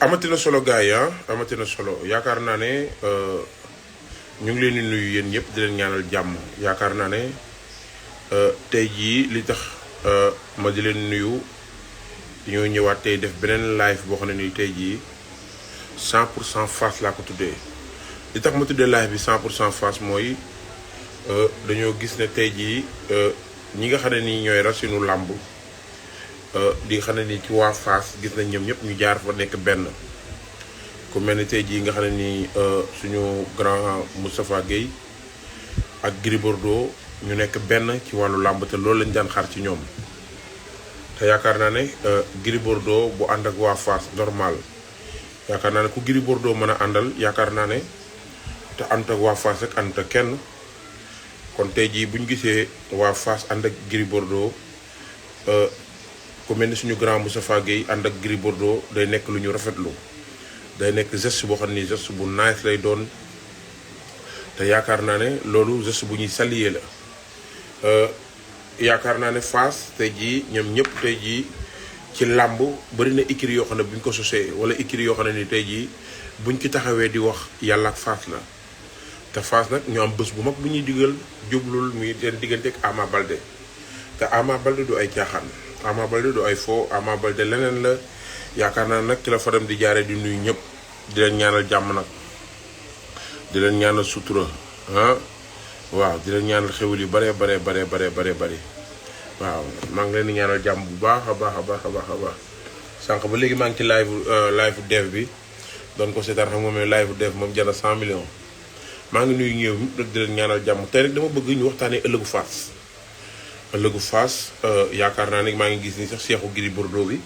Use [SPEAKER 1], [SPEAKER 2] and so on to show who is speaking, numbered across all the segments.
[SPEAKER 1] amatina solo gars yi amatina solo yaakaar naa ne ñu ngi leen di nuyu yéen ñëpp di leen ñaanal jàmm yaakaar naa ne tey jii li tax ma di leen nuyu ñoo ñëwaat tey def beneen live boo xam ne nii tey jii 100% Fass laa ko tuddee li tax ma tuddee live bi 100% Fass mooy dañoo gis ne tey jii ñi nga xam ne nii ñooy racinu làmb di xam ne nii ci waa Fass gis nañ ñoom ñëpp ñu jaar fa nekk benn ku mel ni tey jii nga xam ne nii suñu grand Moustapha Guèye ak Gris Bordeaux ñu nekk benn ci wàllu làmb te loolu lañ daan xaar ci ñoom te yaakaar naa ne Gris Bordeaux bu ànd ak waa Fass normal yaakaar naa ne ku Gris Bordeaux mën a àndal yaakaar naa ne te ànd ak waa Fass rek ànd ak kenn kon tey jii bu ñu gisee waa Fass ànd ak Gris Bordeaux ku mel ni suñu grand Moustapha Guèye ànd ak Gris Bordeaux day nekk lu ñu rafetlu day nekk geste boo xam ni geste bu nice lay doon te yaakaar naa ne loolu geste bu ñuy saluer la yaakaar naa ne Fass tey jii ñoom ñëpp tey jii ci làmb bari na écurie yoo xam ne bu ñu ko sosee wala écurie yoo xam ne ni tey jii buñ ci taxawee di wax yàlla ak Fass la te Fass nag ñu am bés bu mag bu ñuy digal jublul muy seen diggante ak Ama Baldé te Ama Baldé du ay caaxaan Ama Baldé du ay fo Ama Baldé leneen la yaakaar naa nag ci la fa dem di jaaree di nuyu ñëpp di leen ñaanal jàmm nag di leen ñaanal sutura waaw di leen ñaanal xewul yu bare bëri waaw maa ngi leen di ñaanal jàmm bu baax a baax sànq ba léegi maa ngi ci live dev bi doon ko seetaan xam nga moom live dev moom jana 100 millions maa ngi nuyu ñëw rek di leen ñaanal jàmm tey rek dama bëgg ñu waxtaanee ëllëgu Fass yaakaar naa ne maa ngi gis ni sax Cheikhou Gris Bordeaux bi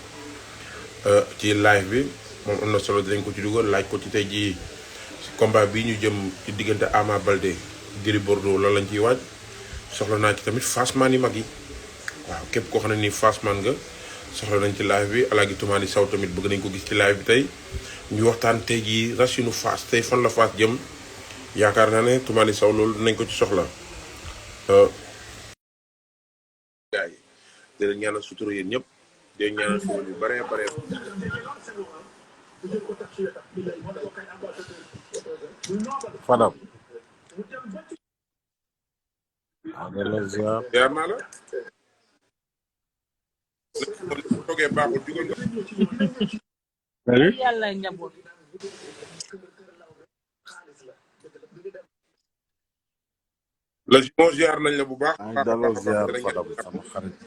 [SPEAKER 1] ci live bi moom am na solo dinañ ko ci dugal laaj ko ci tey jii combat bi ñu jëm ci diggante Ama Baldé Gris Bordeaux loolu lañ ciy waaj soxla naa ci tamit Fassman yi mag yi waaw képp koo xam ne nii Fassman nga soxla nañ ci live bi Alaaji Toumani Sow tamit bëgg nañ ko gis ci live bi tey ñu waxtaan tey jii racinu Fass tey fan la Fass jëm yaakaar naa ne Toumani Sow loolu dinañ ko ci soxla gars yi di leen ñaanal sutura yéen ñëpp di leen ñaanal sutura yu bare
[SPEAKER 2] Fadam.
[SPEAKER 1] yaa naa la bu toogee baaxul jugal nga
[SPEAKER 3] yàlla njaboot
[SPEAKER 1] la moo ziar nañ la bu baax
[SPEAKER 2] ay dalal ziar Fadam sama xarit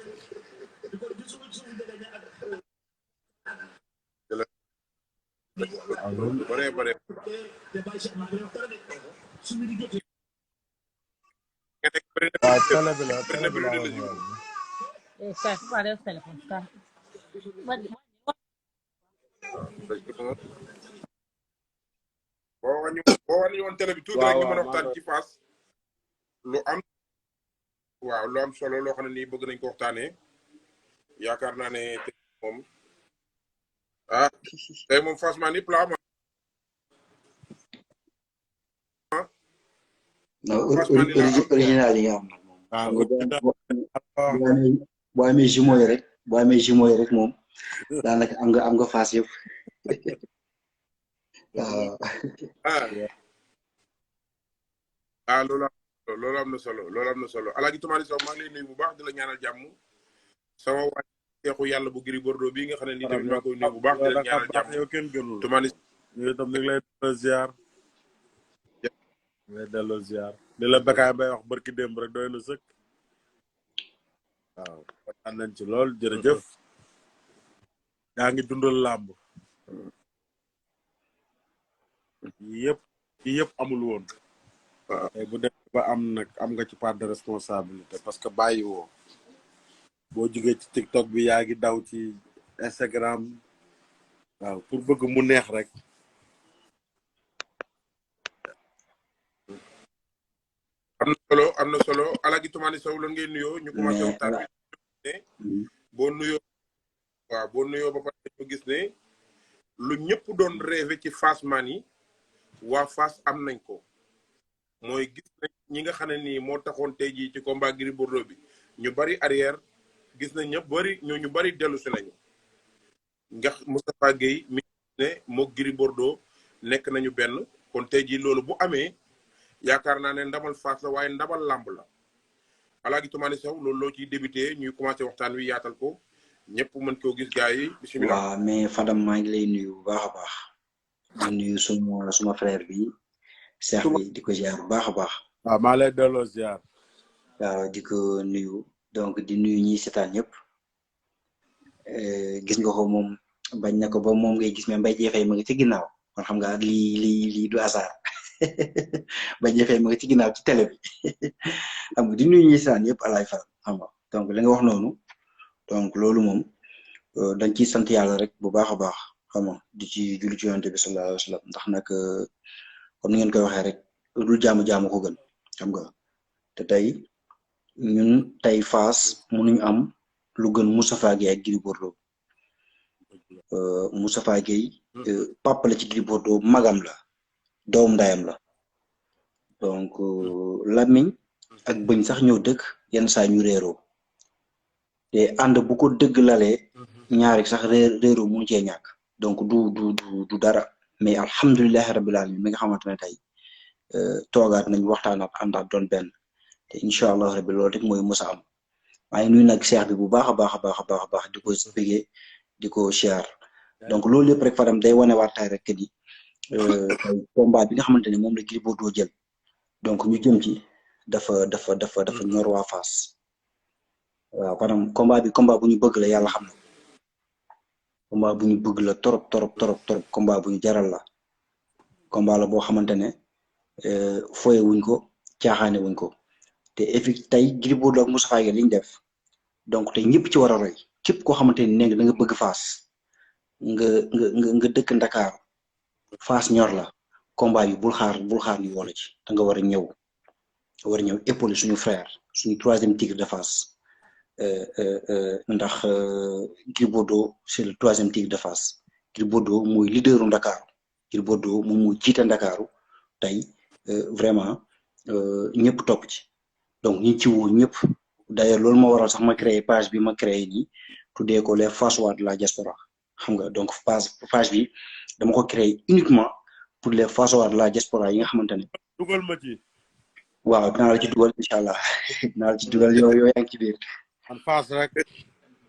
[SPEAKER 1] bare
[SPEAKER 2] télé bi la
[SPEAKER 3] ça pas de téléphone ça
[SPEAKER 1] boo wàññi woon télé bi tuuti rek ñu mën a waxtaan ci Fass lu am solo loo xam ne nii bëgg nañ ko waxtaanee yaakaar naa ne tey moom tey moom Fassman yëpp la am
[SPEAKER 4] original yi nga am nag moom boo amee jumeau yi rek moom daanaka am nga Fass yëpp
[SPEAKER 1] waaw loolu am na solo Alaaji Toumani Sow maa ngi lay nuyu bu baax di la ñaanal jàmm sama waay seexu yàlla bu Gris Bordeaux bii nga xam ne nii tamit maa ngi koy nuyu bu baax di la ñaanal jàmm
[SPEAKER 2] yow kenn gënul
[SPEAKER 1] Toumani
[SPEAKER 2] ñu itam ñu ngi lay delloo ziar li la Bekaay Mbaye wax barki démb rek doy na sëkk waaw kontaan nañ ci lool jërëjëf yaa ngi dundal làmb yëpp amul woon tey bu def ba am nag am nga ci part de responsabilité parce que bàyyi woo boo jugee ci TikTok bi yaa ngi daw ci Instagram waaw pour bëgg mu neex rek
[SPEAKER 1] am na solo Alaaji Toumani Sow lan ngay nuyoo ñu commencé waxtaan bi ne boo nuyoo ba pare ñu gis ne lu ñëpp doon rêvé ci Fassman yi waa Fass am nañ ko mooy gis nañ ñi nga xam ne nii moo taxoon tey jii ci combat Gris Bordeaux bi ñu bari arrière gis nañ ñu bari dellu si nañu nga Moustapha Guèye mi ne moo Gris Bordeaux nekk nañu benn kon tey jii loolu bu amee yaakaar naa ne ndamal Fass la waaye ndamal làmb la Alaaji Toumani Sow loolu loo ciy débuté ñuy commencé waxtaan wi yaatal ko ñëpp mën koo gis gars yi bisimilah.
[SPEAKER 4] waaw mais Fadam maa ngi lay nuyu bu baax a baax di nuyu suma frère bi Cheikh bi di ko ziar bu baax a baax.
[SPEAKER 2] waaw maa lay delloo ziar.
[SPEAKER 4] waaw di ko nuyu donc di nuyu ñi seetaan ñëpp gis nga ko moom bañ na ko ba moom ngay gis mais Mbaye Dieye Faye ma nga ci ginnaaw kon xam nga lii du hasard Mbaye Dieye Faye ma nga ci ginnaaw ci télé bi xam nga di nuyu ñi seetaan ñëpp alaay fa xam nga donc li nga wax noonu donc loolu moom dañ ciy sant yàlla rek bu baax a baax xam nga di ci julli ci yonent bi sallallahu alayhi wa sallam ndax nag comme ni ngeen koy waxee rek dul jaamu ko gën xam nga te tey ñun tey Fass mënuñu am lu gën Moustapha Gueye ak Gris Bordeaux Moustapha Gueye papa la ci Gris Bordeaux magam la doom ndayam la donc lamiñ ak bëñ sax ñëw dëkk yenn saa ñu réeroo te ànd bu ko dëgg lalee ñaari sax réeroo mënu cee ñàkk donc du dara mais alhamdulilahi rabbil alamin mi nga xamante ne tey toogaat nañ waxtaanaat àndaat doon benn te incha allah rabbi loolu rek mooy mos a am maa ngi nuyu nag Cheikh bi bu baax a baax di ko bëggee di ko siyaar donc loolu yëpp rek Fadam day wane waat tey rek que ni combat bi nga xamante ne moom la Gris Bordeaux jël donc ñu jëm ci dafa ñor waa Fass waaw Fadam combat bu ñu bëgg la yàlla xam na combat bu ñu bëgg la trop combat bu ñu jaral la combat la boo xamante ne foye wuñ ko caaxaane wuñ ko te effectivement tey Gris Bordeaux ak Moustapha Gueye liñ def donc tey ñëpp ci war a roy képp koo xamante ni da nga bëgg Fass nga dëkk Ndakaaru Fass ñor la combat yi bul xaar ñu wala ci da nga war a ñëw épauler suñu frère suñu troisième tigre de Fass ndax Gris Bordeaux c'est le troisième tigre de Fass Gris Bordeaux mooy leaderu Ndakaaru Gris Bordeaux moom mooy jiite Ndakaaru tey vraiment ñëpp topp ci donc ñi ci woo ñëpp d'ailleurs loolu moo waral sax ma créé page bi ma créé nii tuddee ko les Fassois de la diaspora xam nga donc page bi dama ko créé uniquement pour les Fassois de la diaspora yi nga xamante ne.
[SPEAKER 2] dugal ma ci.
[SPEAKER 4] waaw dinaa la ci dugal incha allah dinaa la ci dugal yoo yaa ngi ci biir.
[SPEAKER 2] am Fass rek.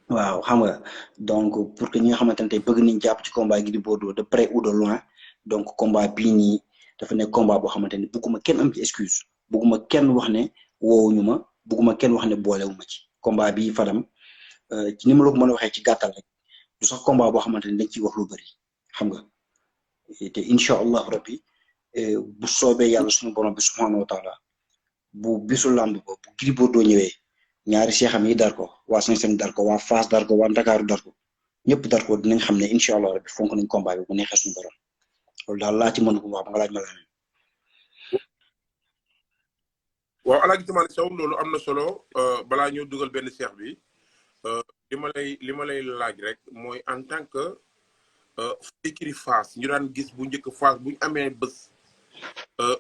[SPEAKER 4] waaw xam nga donc pour que ñi nga xamante ne tey bëgg nañ jàpp ci combat Gris Bordeaux de près ou de loin donc combat bii nii dafa nekk combat boo xamante ne bëgguma kenn am ci excuse bëgguma kenn wax ne woowuñu ma bëgguma kenn wax ne boolewuma ci combat bi Fadam ci ni ma la ko mën a waxee ci gàttal rek du sax combat boo xamante ne dañ ciy wax lu bëri xam nga te incha allah rabbi bu soobee yàlla suñu borom bi subhanahu wa taala bu bisu làmb ba bu Gris Bordeaux ñëwee ñaari seexam yi dar ko waa Saint-Louis dar ko waa Fass dar ko waa Ndakaaru dar ko ñëpp dar ko dinañ xam ne incha allah rabbi fonk nañ combat bi bu neexee suñu borom loolu daal laa ci mën ko wax ba nga laaj ma la
[SPEAKER 1] waaw Alaaji Toumani Sow loolu am na solo balaa ñu dugal benn seex bi li ma lay laaj rek mooy en tant que écurie Fass ñu daan gis bu njëkk Fass buñ amee bés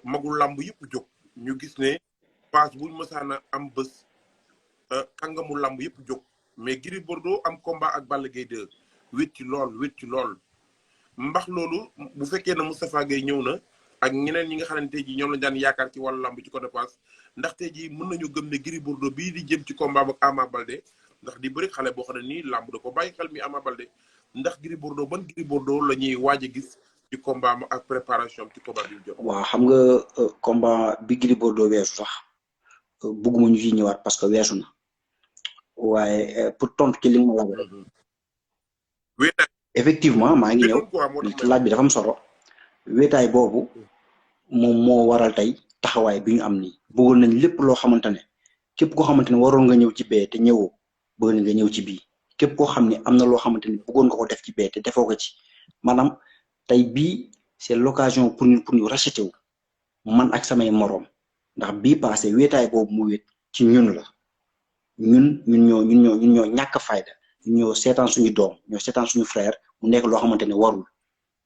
[SPEAKER 1] magul làmb yëpp jóg ñu gis ne Fass buñ mësaana am bés kàngamu làmb yëpp jóg mais Gris Bordeaux am combat ak Balla Gaye 2 wét ci lool mbax loolu bu fekkee ne Moustapha Gueye ñëw na ak ñeneen ñi nga xamante ji ñoom lañ daan yaakaar ci wàllu làmb ci côté Fass ndax tey jii mën nañu gëm ne Gris Bordeaux bii di jëm ci combat ak Ama Baldé ndax di bëri xale boo xam ne nii làmb da ko bàyyi xel mi Ama Baldé ndax Gris Bordeaux ban Gris Bordeaux la ñuy waaj a gis ci combat ak préparation ci combat bi jot.
[SPEAKER 4] waaw xam nga combat bi Gris Bordeaux weesu sax bëgguma ñu ciy ñëwaat parce que weesu na waaye pour tontu ci li mu la
[SPEAKER 1] wéetaay
[SPEAKER 4] effectivement maa ngi ñëw laaj bi dafa am solo wéetaay boobu moom moo waral tey taxawaay bi ñu am nii bëggoon nañ lépp loo xamante ne képp koo xamante ne waroon nga ñëw ci bee te ñëwoo bëgg nga ñëw ci bii képp koo xam ne am na loo xamante ne bëggoon nga ko def ci bee te defoo ko ci maanaam tey bii c'est l'occasion pour ñu racheter wu man ak samay moroom ndax bii passé wéetaay boobu mu wéet ci ñun la ñun ñoo ñàkk fayda ñun ñoo seetaan suñu doom ñoo seetaan suñu frère mu nekk loo xamante ne warul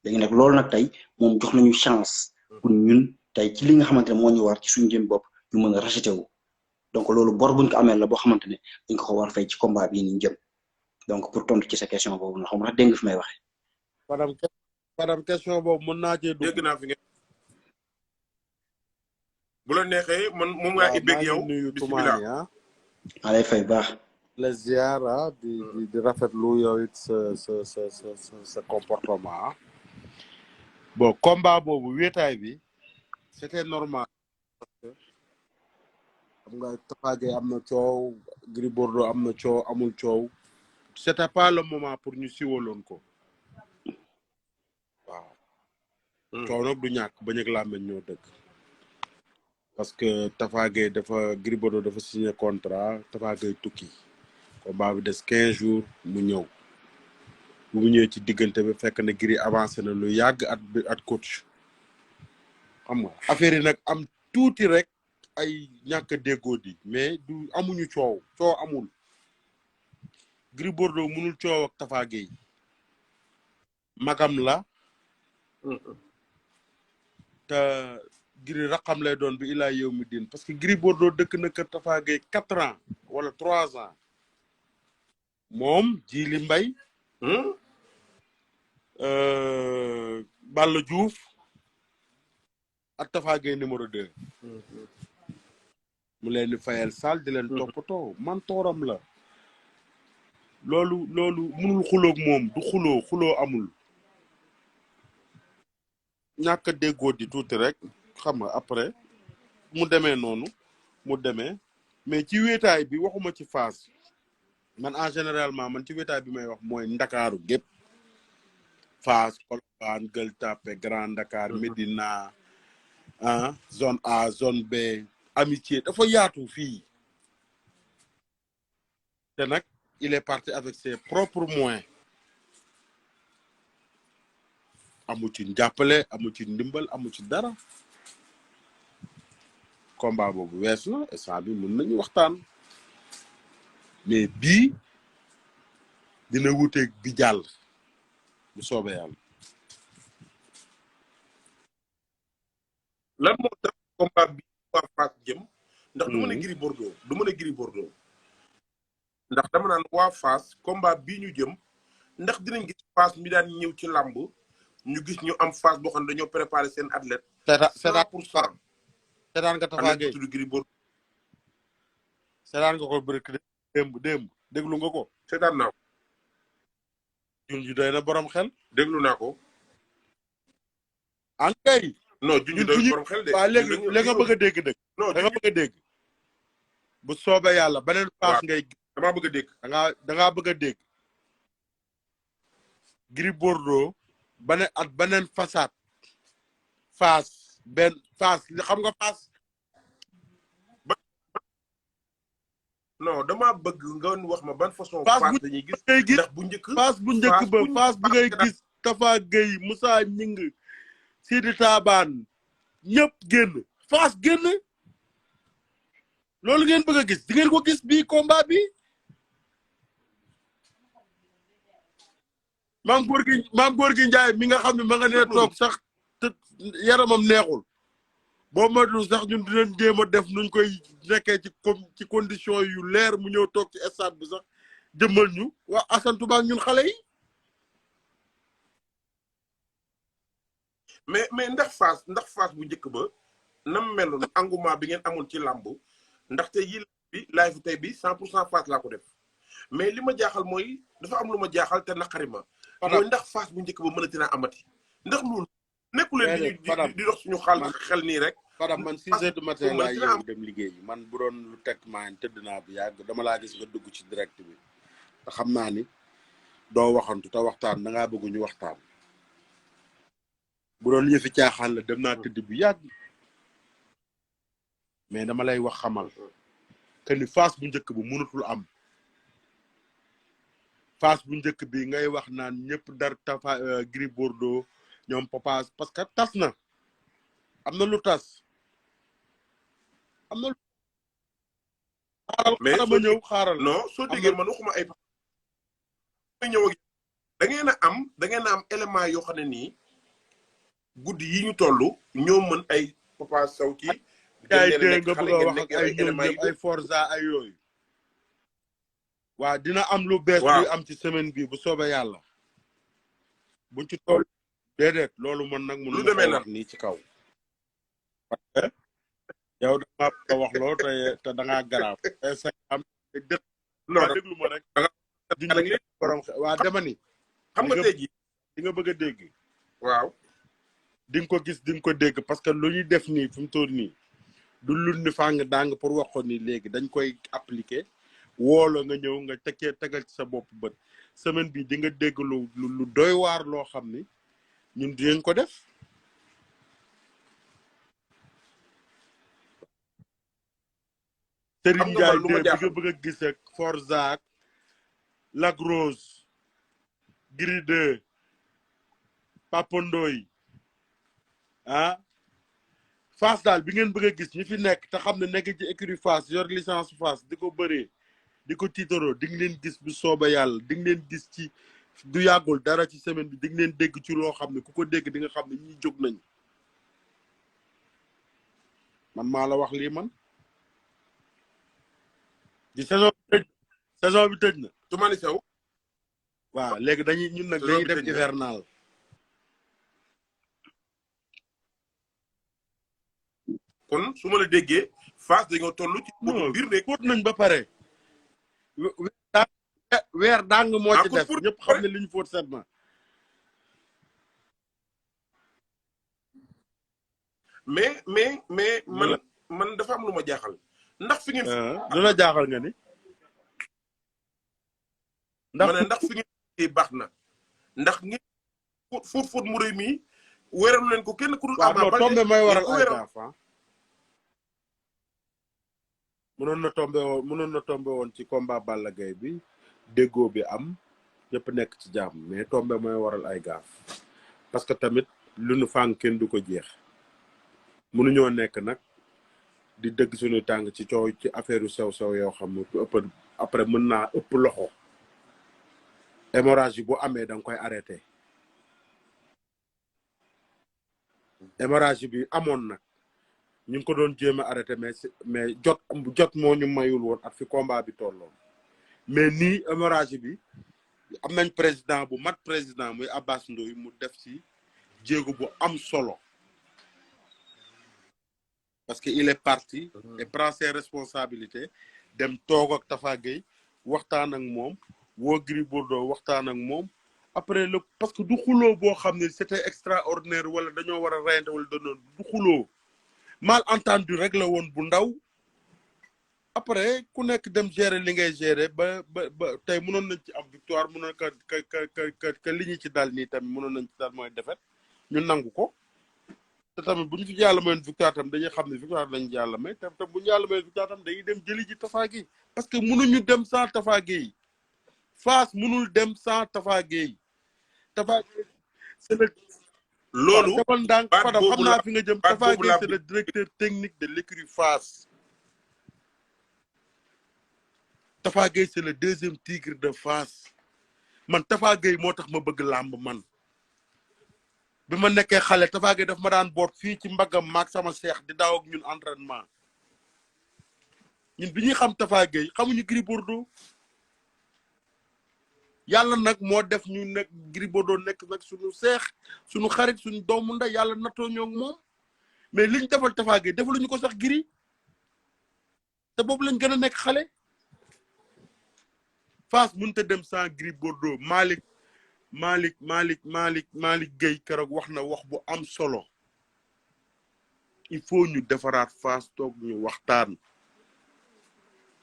[SPEAKER 4] léegi nag loolu nag tey moom jox nañu chance pour ñun tey ci li nga xamante ne moo ñu war ci suñu jëm bopp ñu mën a racheter wu donc loolu bor buñ ko amee la boo xamante ne dañ ko war fay ci combat bii ni jëm donc pour tontu ci sa question boobu na xam nga dégg nga fi may waxee.
[SPEAKER 2] madame Fadam question boobu mën naa cee dugg.
[SPEAKER 1] dégg naa fi ngeen. bu la neexee man moom ngaa
[SPEAKER 2] waaw
[SPEAKER 1] ibbeeg
[SPEAKER 2] maa
[SPEAKER 1] yow
[SPEAKER 2] ngi nuyu
[SPEAKER 1] bisimilah.
[SPEAKER 2] Toumani ah.
[SPEAKER 4] maa lay fay baax.
[SPEAKER 2] la ziar ah di rafetlu yow it sa comportement ah. bon combat boobu wéetaay bi c'était normal. xam nga Tapha Gueye am na coow Gris Bordeaux am na coow amul coow c'était pas le moment pour ñu siwaloon ko waaw. coow nag du ñàkk bañ ak làmmeñ ñoo dëkk. parce que Tapha Gueye dafa Gris Bordeaux dafa signé contrat Tapha Gueye tukki combat bi des 15 jours mu ñëw bu mu ñëwee ci diggante bi fekk na Gris avancé na lu yàgg at coach xam nga affaire yi nag am tuuti rek ay ñàkk a déggoo di mais du amuñu coow amul Gris Bordeaux mënul coow ak Tapha Gueye magam la te Gris raqam lay doon bi ilaa yow mi din parce que Gris Bordeaux dëkk na kër Tapha Gueye 4 ans wala 3 ans moom Djily Mbaye Balla Diouf ak Tapha Gueye numéro 2 mu leen di fayal saal di leen toppatoo man tooram la loolu mënul xuloog moom du xuloo amul ñàkk a déggoo di tuuti rek xam nga après mu demee noonu mu demee mais ci wéetaay bi waxuma ci Fass man en généralement man ci wéetaay bi may wax mooy Ndakaaru gépp Fass Colobane Gueule Tapée Grand Dakar Médina zone A zone B amitié dafa yaatu fii te nag il est parti avec ses propres moyens amu ci njàppale amu ci ndimbal amu ci dara combat boobu wees na instant bi mën nañu waxtaan mais bii dina wuteeg bi jàll bu soobee yàlla.
[SPEAKER 1] lan moo tax combat bi waa Fass jëm. ndax du ma ne Gris Bordeaux ndax dama naan waa Fass combat bii ñu jëm ndax dinañ gis Fass mi daan ñëw ci làmb ñu gis ñu am Fass boo xam ne dañoo préparé seen athlète. 100%.
[SPEAKER 2] seetaan nga Tapha Gueye
[SPEAKER 1] tudd Gris Bordeaux.
[SPEAKER 2] seetaan nga ko bëri démb déglu nga ko.
[SPEAKER 1] seetaan naa ko.
[SPEAKER 2] junj doy na borom xel.
[SPEAKER 1] déglu naa ko.
[SPEAKER 2] ankay.
[SPEAKER 1] non junj doy na borom xel de.
[SPEAKER 2] waaw léegi la nga bëgg a dégg dëgg.
[SPEAKER 1] non
[SPEAKER 2] da nga bëgg a dégg. bu soobee yàlla beneen Fass ngay.
[SPEAKER 1] damaa bëgg a dégg.
[SPEAKER 2] da ngaa bëgg a dégg. Gris Bordeaux beneen façade. Fass xam nga Fass. non damaa bëgg nga wax ma ban façon. Fass dañuy gis ndax bu njëkk. Fass bu njëkk ba Fass bi ngay gis Tapha Gueye Moussa Gningue Sidi Taabaan ñëpp génn Fass génn loolu ngeen bëgg a gis di ngeen ko gis bii combat bi maam góor gi Njaay mi nga xam ne ma nga ne toog sax te yaramam neexul boo matul sax ñun dinañ jéem a def nuñ koy nekkee ci condition yu leer mu ñëw toog ci stade bi sax jëmmal ñu waa asantu baak ñun xale yi
[SPEAKER 1] mais ndax Fass bu njëkk ba nam meloon engouement bi ngeen amoon ci làmb ndaxte yi bi live tey bi 100% Fass laa ko def mais li ma jaaxal mooy dafa am lu ma jaaxal te naqari ma mooy ndax Fass bu njëkk ba mënati naa amati ndax loolu nekkuleen di dox suñu xel nii rek.
[SPEAKER 2] Fadam man 6 heures du matin laa yeewu dem liggéey man bu doon lu teg maa tëdd naa bu yàgg dama laa gis nga dugg ci direct bi te xam naa ni doo waxantu te waxtaan da ngaa bëgg ñu waxtaan bu doon yëfi caaxaan la dem naa tëdd bu yàgg mais dama lay wax xamal que ni Fass bu njëkk bi mënatul am Fass bu njëkk bi ngay wax naan ñëpp dar Tapha Gris Bordeaux ñoom Papa parce que tas na am na lu tas am na lu xaaral ma ñëw xaaral
[SPEAKER 1] non soo déggee man waxuma ay ñëw ak da ngeen a am élément yoo xam ne nii guddi yi ñu toll ñoo mën ay Papa Sow ki
[SPEAKER 2] ay dégg nga bëgg a wax ak ay ñoom ñëpp ay Forza ay yooyu waaw dina am lu bees luy am ci semaine bi bu soobee yàlla buñ ci toll déedéet loolu man nag mënu
[SPEAKER 1] lu
[SPEAKER 2] ma
[SPEAKER 1] demee
[SPEAKER 2] ko
[SPEAKER 1] nan
[SPEAKER 2] wax nii ci kaw yow dama ko wax loo te da ngaa garaaw Instagram dëkk
[SPEAKER 1] non
[SPEAKER 2] waa déglu ma rek duñu borom waa dama ni
[SPEAKER 1] xam nga tey jii
[SPEAKER 2] di nga bëgg a dégg
[SPEAKER 1] waaw
[SPEAKER 2] di nga ko gis di nga ko dégg parce que lu ñuy def nii fu mu toll nii du lu ni fàng dang pour wax ko ni léegi dañ koy appliquer woolo nga ñëw nga tegal ci sa bopp bët semaine bi di nga dégg lu doy waar loo xam ni ñun dinañ ko def Serigne Ndiaye bi nga bëgg a gis ak Forza ak Lac Rose Gris 2 Papa Ndoye ah Fass daal bi ngeen bëgg a gis ñi fi nekk te xam ne nekk ci écurie Fass yor licence Fass di ko bëree di ko tiitaroo di nga leen gis bu sooba yàlla di nga leen gis ci du yàggul dara ci semaine bi di nga leen dégg ci loo xam ne ku ko dégg di nga xam ne ñi jóg nañ man maa la wax lii man di saison bi tëj na
[SPEAKER 1] Toumani Sow
[SPEAKER 2] waaw léegi dañuy ñun nag dañuy def hivernal
[SPEAKER 1] kon su ma la déggee Fass dañoo toll ci biir de
[SPEAKER 2] fóot nañ ba pare weer dang moo ci def ñëpp xam ne li ñu fóot set na
[SPEAKER 1] mais man dafa am lu ma jaaxal ndax fi ngeen
[SPEAKER 2] lu la jaaxal nga ni
[SPEAKER 1] ndax fi ngeen baax na ndax ngeen fóot mu rëy mi weeralu leen ko kenn ku dul Ama Baldé
[SPEAKER 2] tombe may waral ay gaaf mënoon na tombe woon ci combat Balla Gaye bi déggoo bi am ñëpp nekk ci jàmm mais tombe mooy waral ay gaaf parce que tamit lu nu fàng kenn du ko jeex mënuñoo nekk nag di dëgg suñu tàng ci coow ci affaire yu sew yoo xam ne ëpp après mën naa ëpp loxo hémorragie bu amee da nga koy arrêté hémorragie bi amoon nag ñu ngi ko doon jéem a arrêté mais jot moo ñu mayul woon ak fi combat bi tolloon mais nii hémorragie bi am nañ président bu mat président muy Abbas Ndoye mu def ci jéego bu am solo parce que il est parti et prend ses responsabilités dem toog ak Tafa Gueye waxtaan ak moom woo Gris Bordeaux waxtaan ak moom après le parce que du xuloo boo xam ne c'était extraordinaire wala dañoo war a reyante wala danoon du xuloo malentendu rek la woon bu ndaw après ku nekk dem gérer li ngay gérer ba tey mënoon nañ ci am victoire mënoon que li ñu ci dal nii tamit mënoon nañ ci dal mooy défaite ñu nangu ko te tamit bu ñu fi yàlla mayoon victoire tam dañuy xam ne victoire lañ yàlla may te bu ñu yàlla mayoon victoire tam dañuy dem jëli ji Tafa Gueye parce que mënuñu dem sans Tafa Gueye Fass mënul dem sans Tafa Gueye Tafa Gueye c'est le
[SPEAKER 1] loolu
[SPEAKER 2] defal ndànk Fadam xam naa fi nga jëm Tafa Gueye c'est le directeur technique de l'écurie Fass Tafa Gueye c'est le deuxième tigre de Fass man Tafa Gueye moo tax ma bëgg làmb man bi ma nekkee xale Tafa Gueye daf ma daan boot fii ci mbaggam maag sama seex di daaw ak ñun entraînement ñun bi ñuy xam Tafa Gueye xamuñu Gris Bordeaux yàlla nag moo def ñu nekk Gris Bordeaux nekk nag suñu seex suñu xarit suñu doomu nday yàlla nattoo ñoo moom mais liñ defal Tafa Gueye defaluñu ko sax Gris te boobu lañ gën a nekk xale Fass mënut a dem sans Gris Bordeaux Malick Gueye keroog wax na wax bu am solo il faut ñu defaraat Fass toog ñu waxtaan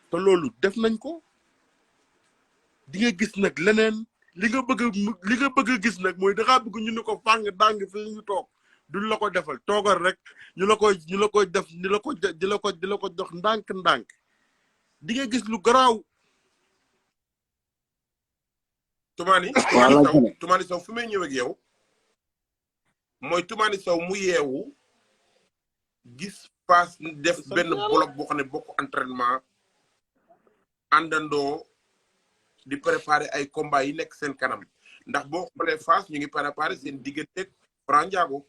[SPEAKER 2] te loolu def nañ ko di nga gis nag leneen li nga bëgg a gis nag mooy dangaa bëgg ñu ne ko fàng dàng fi ñu toog duñ la ko defal toogal rek ñu la koy def di la ko jox ndànk di nga gis lu garaaw.
[SPEAKER 1] Toumani Sow fi may ñëw ak yow mooy Toumani Sow mu yeewu gis Fass def benn bloc boo xam ne bokk entraînement àndandoo di préparer ay combat yi nekk seen kanam ndax boo xoolee Fass ñu ngi préparer seen diggante Franc Ndiago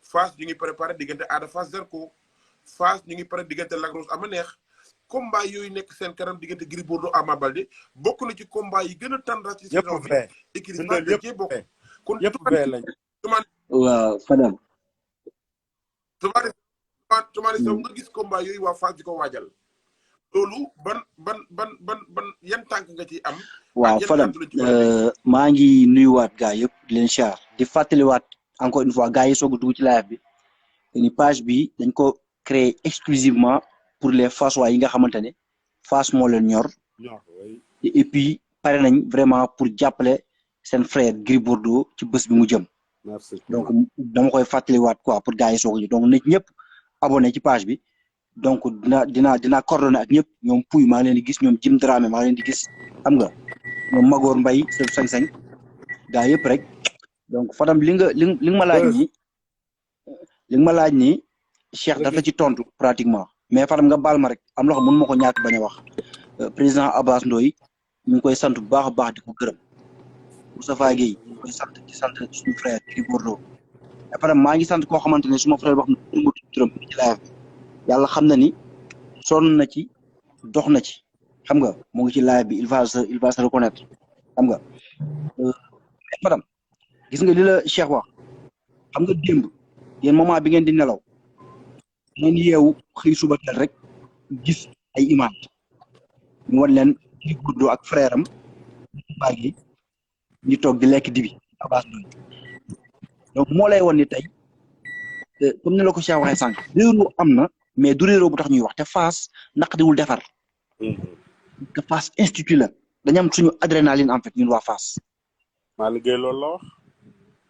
[SPEAKER 1] Fass ñu ngi préparer diggante Ada Fass Zarko Fass ñu ngi pare diggante Lac Rose ama neex combat yooyu nekk seen kanam diggante Gris Bordeaux Ama Baldé bokk na ci combat yi gën a tendance ci saison bi écrit Fass da cee bokk kon
[SPEAKER 4] waaw Fadam.
[SPEAKER 1] Toumani Sow nga gis combat yooyu waa Fass di ko waajal loolu ban yan tànk nga ci am.
[SPEAKER 4] waaw Fadam maa ngi nuyuwaat gars yëpp di leen char di fàttaliwaat encore une fois gars yi soog a dugg ci live bi ni page bi dañ ko créer exclusivement pour les Fassois yi nga xamante ne Fass moo leen ñor et puis pare nañ vraiment pour jàppale seen frère Gris Bordeaux ci bés bi mu jëm.
[SPEAKER 2] merci
[SPEAKER 4] donc dama koy fàttaliwaat quoi pour gars yi soog a donc nit ñëpp abonné ci page bi donc dinaa coordonné ak ñëpp ñoom Pouy maa ngi leen di gis ñoom Jim Dramé maa ngi leen di gis xam nga ñoom Magor Mbaye seen sañ-sañ gars yëpp rek donc Fadam li nga ma laaj nii ma laaj nii Cheikh dafa ci tontu pratiquement mais Fadam nga baal ma rek am loo xam mën ma ko ñàkk bañ a wax président Abbas Ndoye ñu ngi koy sant bu baax a baax di ko gërëm Moustapha Guèye ñu ngi koy sant di sant suñu frère Gris Bordeaux et Fadam maa ngi sant koo xamante ne suma frère wax na ma turam ci live bi yàlla xam na ni sonn na ci dox na ci xam nga mu ngi ci live bi il va se reconnaître xam nga Fadam gis nga li la Cheikh wax xam nga démb yéen moment bi ngeen di nelaw ngeen yeewu xëy suba teel rek gis ay image ñu wan leen Gris Bordeaux ak frère am baagi ñu toog di lekk dibi Abbas Ndoye donc moo lay wan ni tey comme ni la ko Cheikh waxee sànq réeroo am na mais du réeroo bu tax ñuy wax te Fass naqadiwul defar te Fass institut la dañu am suñu adrénaline en fait ñun waa Fass.
[SPEAKER 2] maa liggéey loolu la wax.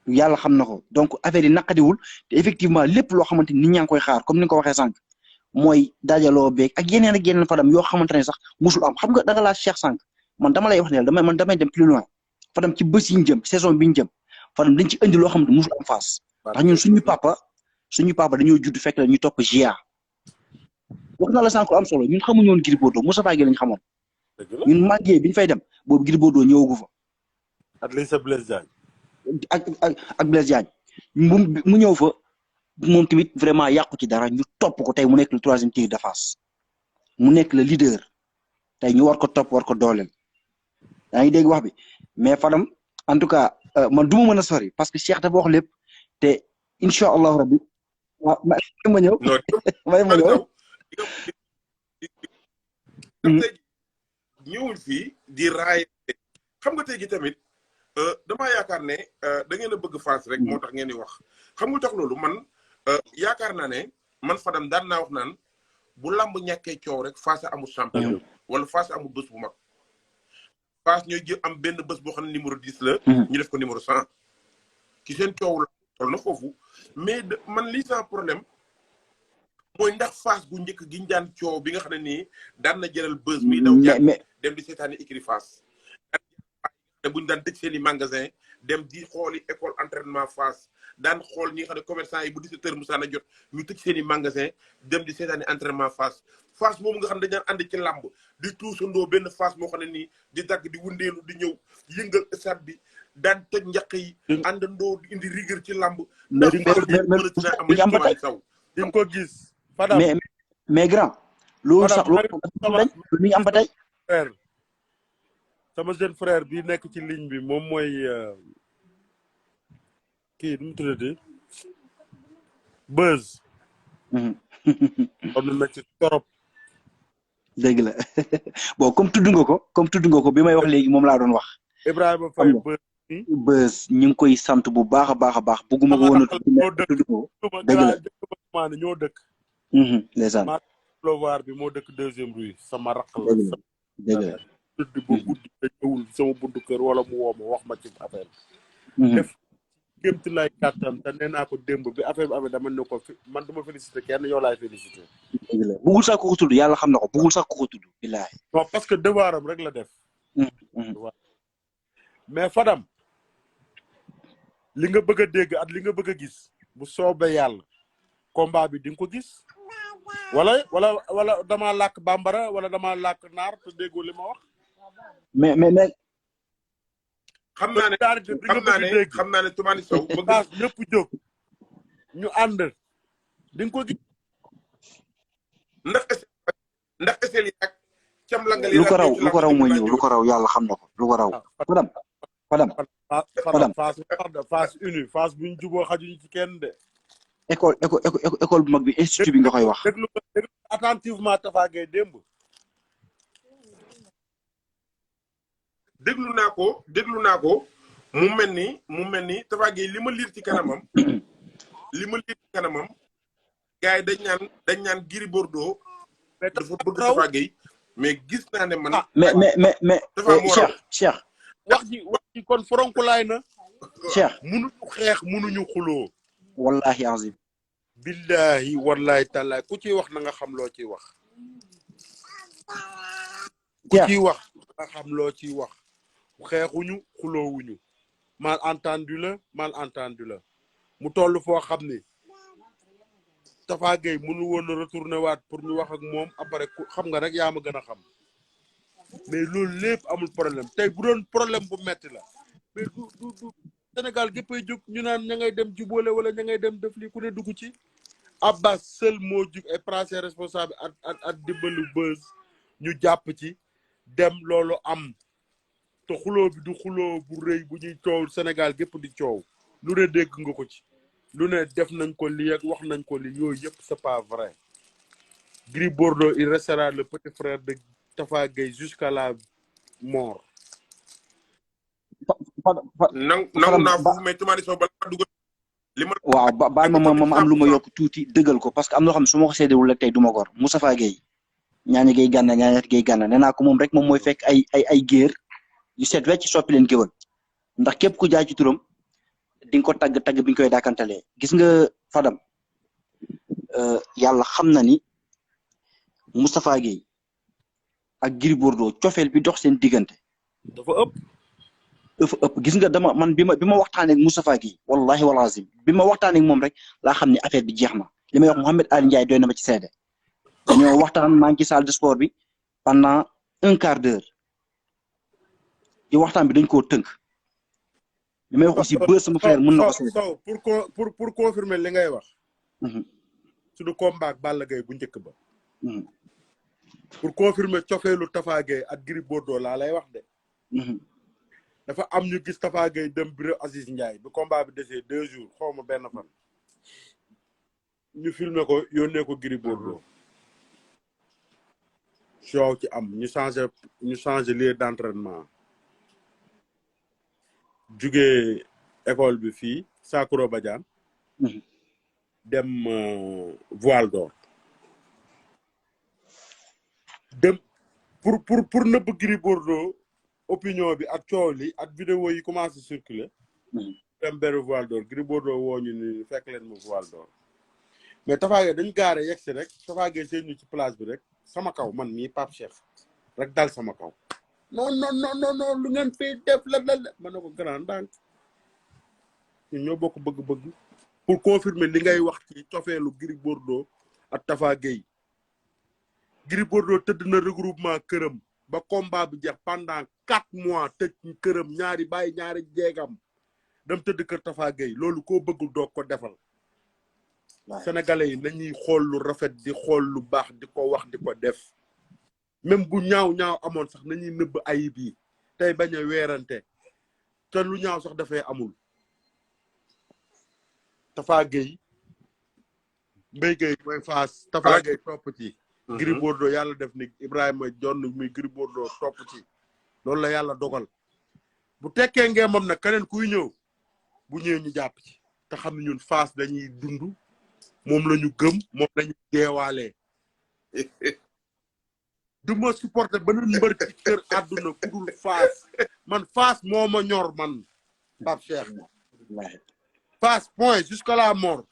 [SPEAKER 4] yàlla xam na ko donc affaire yi naqadiwul te effectivement lépp loo xamante ni nit ñaa ngi koy xaar comme ni nga ko waxee sànq mooy dajaloo beeg ak yeneen Fadam yoo xamante ne sax musul am xam nga da nga laa Cheikh sànq man dama lay wax ne damay dem plus loin Fadam ci bés yi ñu jëm saison bi ñu jëm Fadam dañ ci indi loo xamante musul am Fass ndax ñun suñu papa dañoo judd fekk la ñu topp GIA wax na la sànq am solo ñun xamuñu woon Gris Bordeaux Moustapha Guèye lañ xamoon ñun màggee bi ñu fay dem boobu Gris Bordeaux ñëwagu fa.
[SPEAKER 2] ak Lissa Blaise Diagne.
[SPEAKER 4] ak Blaise Diagne mu ñëw fa moom tamit vraiment yàqu ci dara ñu topp ko tey mu nekk le 3e tigre de Fass mu nekk le leader tey ñu war ko topp war ko dooleel yaa ngi dégg wax bi mais Fadam en tout cas man du ma mën a sori parce que Cheikh dafa wax lépp te incha allahu rabbi waaw ma ñëw. may ma ñëw.
[SPEAKER 1] ñëwul fii di raay xam nga tey ji tamit damaa yaakaar ne da ngeen a bëgg Fass rek moo tax ngeen di wax xam nga tax loolu man yaakaar naa ne man Fadam daan naa wax naan bu lamb ñàkkee coow rek Fass amul champion wala Fass amul bés bu mag Fass ñooy jël am benn bés boo xam ne numéro 10 la ñu def ko numéro 100 ci seen coow la toll na foofu mais man lii sans problème mooy ndax Fass bu njëkk gi ñu daan coow bi nga xam ne nii daan na jëral bés mi daw jàng dem di seetaani écurie Fass te buñu daan tëj seen i magasin dem di xooli école entraînement Fass daan xool ñi nga xam ne commerçant yi bu 17h musaana jot ñu tëj seen i magasin dem di seetaani entraînement Fass moom nga xam ne dañu daan ànd ci làmb di tuusandoo benn Fass moo xam ne nii di dagg di wundeelu di ñëw yëngal stade bi daan toj njaq yi àndandoo di indi rigueur ci làmb ndax am Toumani Sow
[SPEAKER 2] di nga ko gis Fadam
[SPEAKER 4] mais grand loolu sax loolu mi ngi am ba tey
[SPEAKER 2] sama jeune frère bi nekk ci ligne bi moom mooy kii nu mu tuddati Beuz. kon na ci torop.
[SPEAKER 4] dëgg la bon comme tudd nga ko bi may wax léegi moom laa doon wax.
[SPEAKER 2] Ibrahima Faye
[SPEAKER 4] Beuz ñu ngi koy sant bu baax a baax a baax bugguma ko woon a tudd ko dëgg la
[SPEAKER 2] ñoo dëkk.
[SPEAKER 4] ndeysaan
[SPEAKER 2] Plovar bi moo dëkk 2e rue sama rakk la.
[SPEAKER 4] dëgg la
[SPEAKER 2] tëdd ba guddi te ñëwul sama buntu kër wala mu woo ma wax ma ci affaire bi. def kéemti lay kàttan te nee naa ko démb bi affaire bi amee dama ne ko man du ma félicité kenn yow laay félicité.
[SPEAKER 4] dëgg la bëggul sax ko tudd yàlla xam na ko bëggul sax ko tudd billaahi.
[SPEAKER 2] non parce que devoiram rek la def. mais Fadam li nga bëgg a dégg at li nga bëgg a gis bu soobee yàlla combat bi di nga ko gis wala damaa làkk bambara wala damaa làkk naar te déggoo li ma wax.
[SPEAKER 4] mais.
[SPEAKER 1] xam naa ne Toumani Sow
[SPEAKER 2] bëgg ñëpp jóg ñu ànd di nga ko gis.
[SPEAKER 1] ndax eseel yi ak cam la nga
[SPEAKER 4] lu ko raw mooy ñëw lu ko raw yàlla xam na ko lu ko raw. Fadam Fadam
[SPEAKER 2] Fass wax de Fass uni Fass buñ juboo xajuñ ci kenn de.
[SPEAKER 4] école bu mag bi institut bi nga koy wax.
[SPEAKER 2] déglu attentivement Tafa Gueye démb.
[SPEAKER 1] déglu naa ko mu mel ni Tafa Gueye li ma liir ci kanamam gars yi dañ ñaan Gris Bordeaux dafa bëgg Tafa Gueye mais gis naa ne man.
[SPEAKER 4] mais Cheikh.
[SPEAKER 2] wax ji kon foronkulaay na.
[SPEAKER 4] Cheikh
[SPEAKER 2] munuñu xuloo.
[SPEAKER 4] wallahi azim.
[SPEAKER 2] billahi wallahi taala ku ciy wax na nga xam loo ciy wax. ku ciy wax nga xam loo ciy wax. xeexuñu xuloowuñu. mal entendu la mu toll foo xam ni Tafa Gueye mënu woon a retourné waat pour ñu wax ak moom après xam nga rek yaa ma gën a xam mais loolu lépp amul problème tey bu doon problème bu metti la mais du Sénégal géppay jóg ñu naan ña ngay dem jubóole wala ña ngay dem def lii ku ne dugg ci Abbas seul moo jug et prend ses responsable at dimbalu bës ñu jàpp ci dem loolu am te xuloo bi du xuloo bu rëy bu ñuy coow Sénégal gépp di coow lu ne dégg nga ko ci lu ne def nañ ko lii ak wax nañ ko lii yooyu yëpp c'est pas vrai Gris Bordeaux il restera le petit frère de Tafa Gueye jusqu'à la mort.
[SPEAKER 1] nangu naa foofu mais tumaani soo bala dugal li ma.
[SPEAKER 4] waaw baal ma am lu ma yokk tuuti dëggal ko parce que am na xam ne su ma ko séedewul rek tey du ma gor Moustapha Gueye ñaañu Gueye gànna nee naa ko moom rek moom mooy fekk ay géer yu seet wecc soppi leen géwal ndax képp ku jaay ci turam di nga ko tagg bi ñu koy daakantalee gis nga Fadam yàlla xam na ni Moustapha Gueye ak Gris Bordeaux cofeel bi dox seen diggante
[SPEAKER 2] dafa ëpp
[SPEAKER 4] gis nga man bi ma waxtaanee ak Moustapha Gueye wallahi wal azim bi ma waxtaanee ak moom rek laa xam ne affaire bi jeex na li may wax Mouhamed Ali Ndiaye doy na ma ci seede dañoo waxtaan maa ngi ci salle de sport bi pendant 1/4 d'heure ci waxtaan bi dañ koo tënk li may wax aussi bër sama frère mën na ko seede
[SPEAKER 2] pour confirmer li ngay wax suñu combat ak Balla Gaye bu njëkk ba pour confirmer cofeelu Tafa Gueye ak Gris Bordeaux laa lay wax de dafa am ñu gis Tafa Gueye dem bureau Aziz Ndiaye bi combat bi desee 2 jours xaw ma benn fan ñu filmer ko yónnee ko Gris Bordeaux coow ci am ñu changé lieu d'entraînement jugee école bi fii Sakuro Badiane dem Voile d'Or dem pour nëbb Gris Bordeaux opinion bi ak coow li ak vidéo yi commencé circuler dem benn Voile d'Or Gris Bordeaux woo ñu ni fekk leen mu Voile d'Or mais Tafa Gueye dañ gaare yegg si rek Tafa Gueye seen ñu ci place bi rek sama kaw man mii Pape Cheikh rek dal sama kaw non lu ngeen fii def la ma ne ko grand ndànk ñun ñoo bokk bëgg-bëgg pour confirmer li ngay wax ci cofeelu Gris Bordeaux ak Tafa Gueye Gris Bordeaux tëdd na regroupement këram ba combat bi jeex pendant 4 mois tëj këram ñaari jeegam dem tëdd kër Tafa Gueye loolu koo bëggul doog ko defal sénégalais yi nañuy xool lu rafet di xool lu baax di ko wax di ko def même bu ñaaw amoon sax nañuy nëbb ayib yi tey bañ a weerante te lu ñaaw sax dafay amul Tafa Gueye Mbaye Gueye mooy Fass Tafa Gueye topp ci Gris Bordeaux yàlla def ni Ibrahima Jonn muy Gris Bordeaux topp ci loolu la yàlla dogal bu tekkee ngeen moom nag keneen kuy ñëw bu ñëwee ñu jàpp ci te xam ne ñun Fass dañuy dund moom la ñu gëm moom la ñu deewaalee du ma supporter benn mbër ci kër àdduna ku dul Fass man Fass moo ma ñor man Pape Cheikh Fass point jusqu'à la mort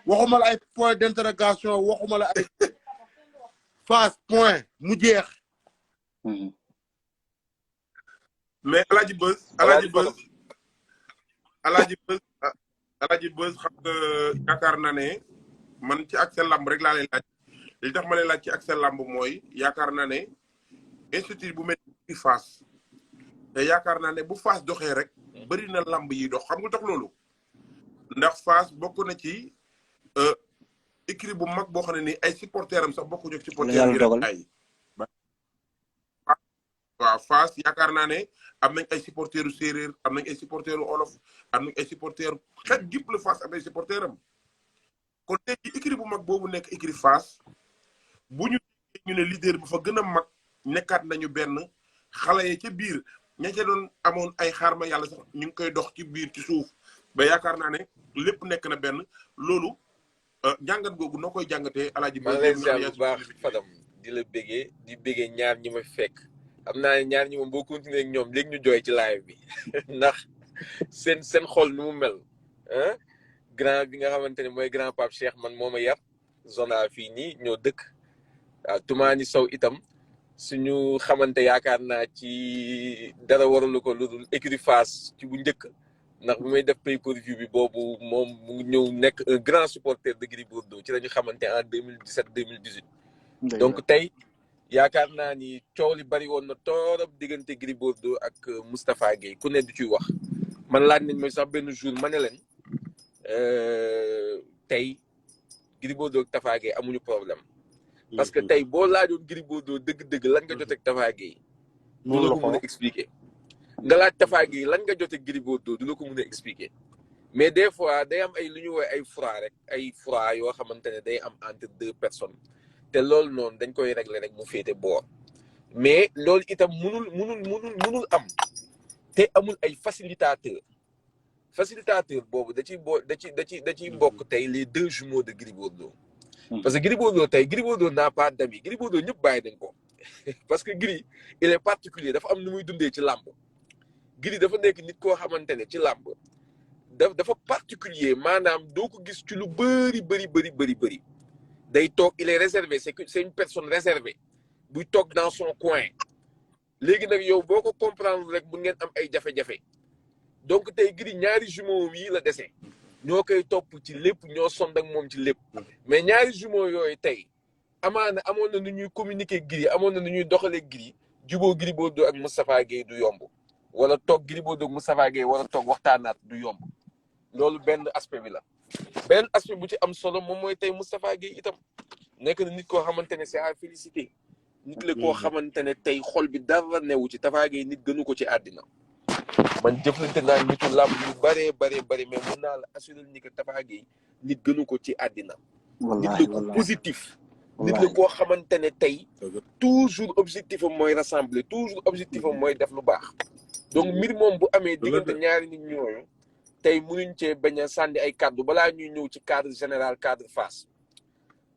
[SPEAKER 2] waxuma la ay point d'interrogation waxuma la ay Fass point mu jeex
[SPEAKER 1] mais Alaaji Beuz xam nga yaakaar naa ne man ci Accès Lamb rek laa lay laaj li tax ma lay laaj ci Accès Lamb mooy yaakaar naa ne institut bu mel ni Fass te yaakaar naa ne bu Fass doxee rek bëri na lamb yi dox xam nga tax loolu ndax Fass bokk na ci écurie bu mag boo xam ne ni ay supporters am sax bokkuñu ak supporters yi ay waaw Fass yaakaar naa ne am nañ ay supporteru séeréer am nañ ay supporteru olof am nañ ay supporteru xet gépp la Fass am ay supporteram kon tey jii écurie bu mag boobu nekk écurie Fass bu ñu ne leader bu fa gën a mag nekkaat nañu benn xale yi ca biir ña ca doon amoon ay xaarma yàlla sax ñu ngi koy dox ci biir ci suuf ba yaakaar naa ne lépp nekk na benn loolu jàngat googu noo koy jàngatee alaaji
[SPEAKER 5] maa ngi lay ziar bu baax Fadam di la bégee di bégee ñaar ñi ma fekk xam naa ne ñaar ñi moom boo continuer ak ñoom léegi ñu jooy ci live bi ndax seen xol nu mu mel ah grand bi nga xamante ne mooy grand Pape Cheikh man moo ma yar zona fii nii ñoo dëkk waaw Toumani Sow itam suñu xamante yaakaar naa ci dara waralu ko lu dul écurie Fass ci bu njëkk ndax bu may def pay-per-view bi boobu moom mu ngi ñëw nekk un grand supporter de Gris Bordeaux ci la ñu xamante en 2017 2018. donc tey yaakaar naa ni coow li bari woon na torop diggante Gris Bordeaux ak Moustapha Gueye ku ne du ciy wax man laaj nañ mooy sax benn jour ma ne leen tey Gris Bordeaux ak Tafa Gueye amuñu problème. parce que tey boo laajoon Gris Bordeaux dëgg-dëgg lan nga jotee ak Tafa Gueye du la ko mën a expliquer. nga laaj Tafa Gueye lan nga jotee Gris Bordeaux du la ko mën a expliquer mais des fois day am ay lu ñu woowee ay froid rek ay froid yoo xamante ne day am entre deux personnes te loolu noonu dañ koy régler rek mu féete boor mais loolu itam munul am te amul ay facilitateur boobu da ciy bokk tey les deux jumeaux de Gris Bordeaux parce que Gris Bordeaux tey Gris Bordeaux n'a pas d'amis Gris Bordeaux ñëpp bàyyi nañ ko parce que Gris il est particulier dafa am nu muy dundee ci làmb Gris dafa nekk nit koo xamante ne ci làmb dafa particulier maanaam doo ko gis ci lu bëri day toog il est réservé c'est une personne réservée buy toog dans son coin léegi nag yow boo ko comprendre rek bu ngeen am ay jafe-jafe donc tey Gris ñaari jumeaux yi la dese ñoo koy topp ci lépp ñoo sond ak moom ci lépp mais ñaari jumeaux yooyu tey amaana amoon na nu ñuy communiquer Gris amoon na nu ñuy doxalee Gris juboo Gris Bordeaux ak Moustapha Gueye du yomb wala toog Gris Bordeaux ak Moustapha Gueye wala toog waxtaanaat du yomb loolu benn aspect bi la benn aspect bu ci am solo moom mooy tey Moustapha Gueye itam nekk na nit koo xamante ne c'est à féliciter nit la koo xamante ne tey xol bi dara newu ci Tafa Gueye nit gënu ko ci àddina man jëflante naa nitu làmb yu bari mais mun naa la assurer ni que Tafa Gueye nit gënu ko ci àddina nit la ko positif nit la koo xamante ne tey toujours objectif am mooy rassembler toujours objectif am mooy def lu baax donc mbir moom bu amee diggante ñaari nit ñooyu tey mënuñ cee bañ a sànni ay cadre balaa ñuy ñëw ci cadre général cadre Fass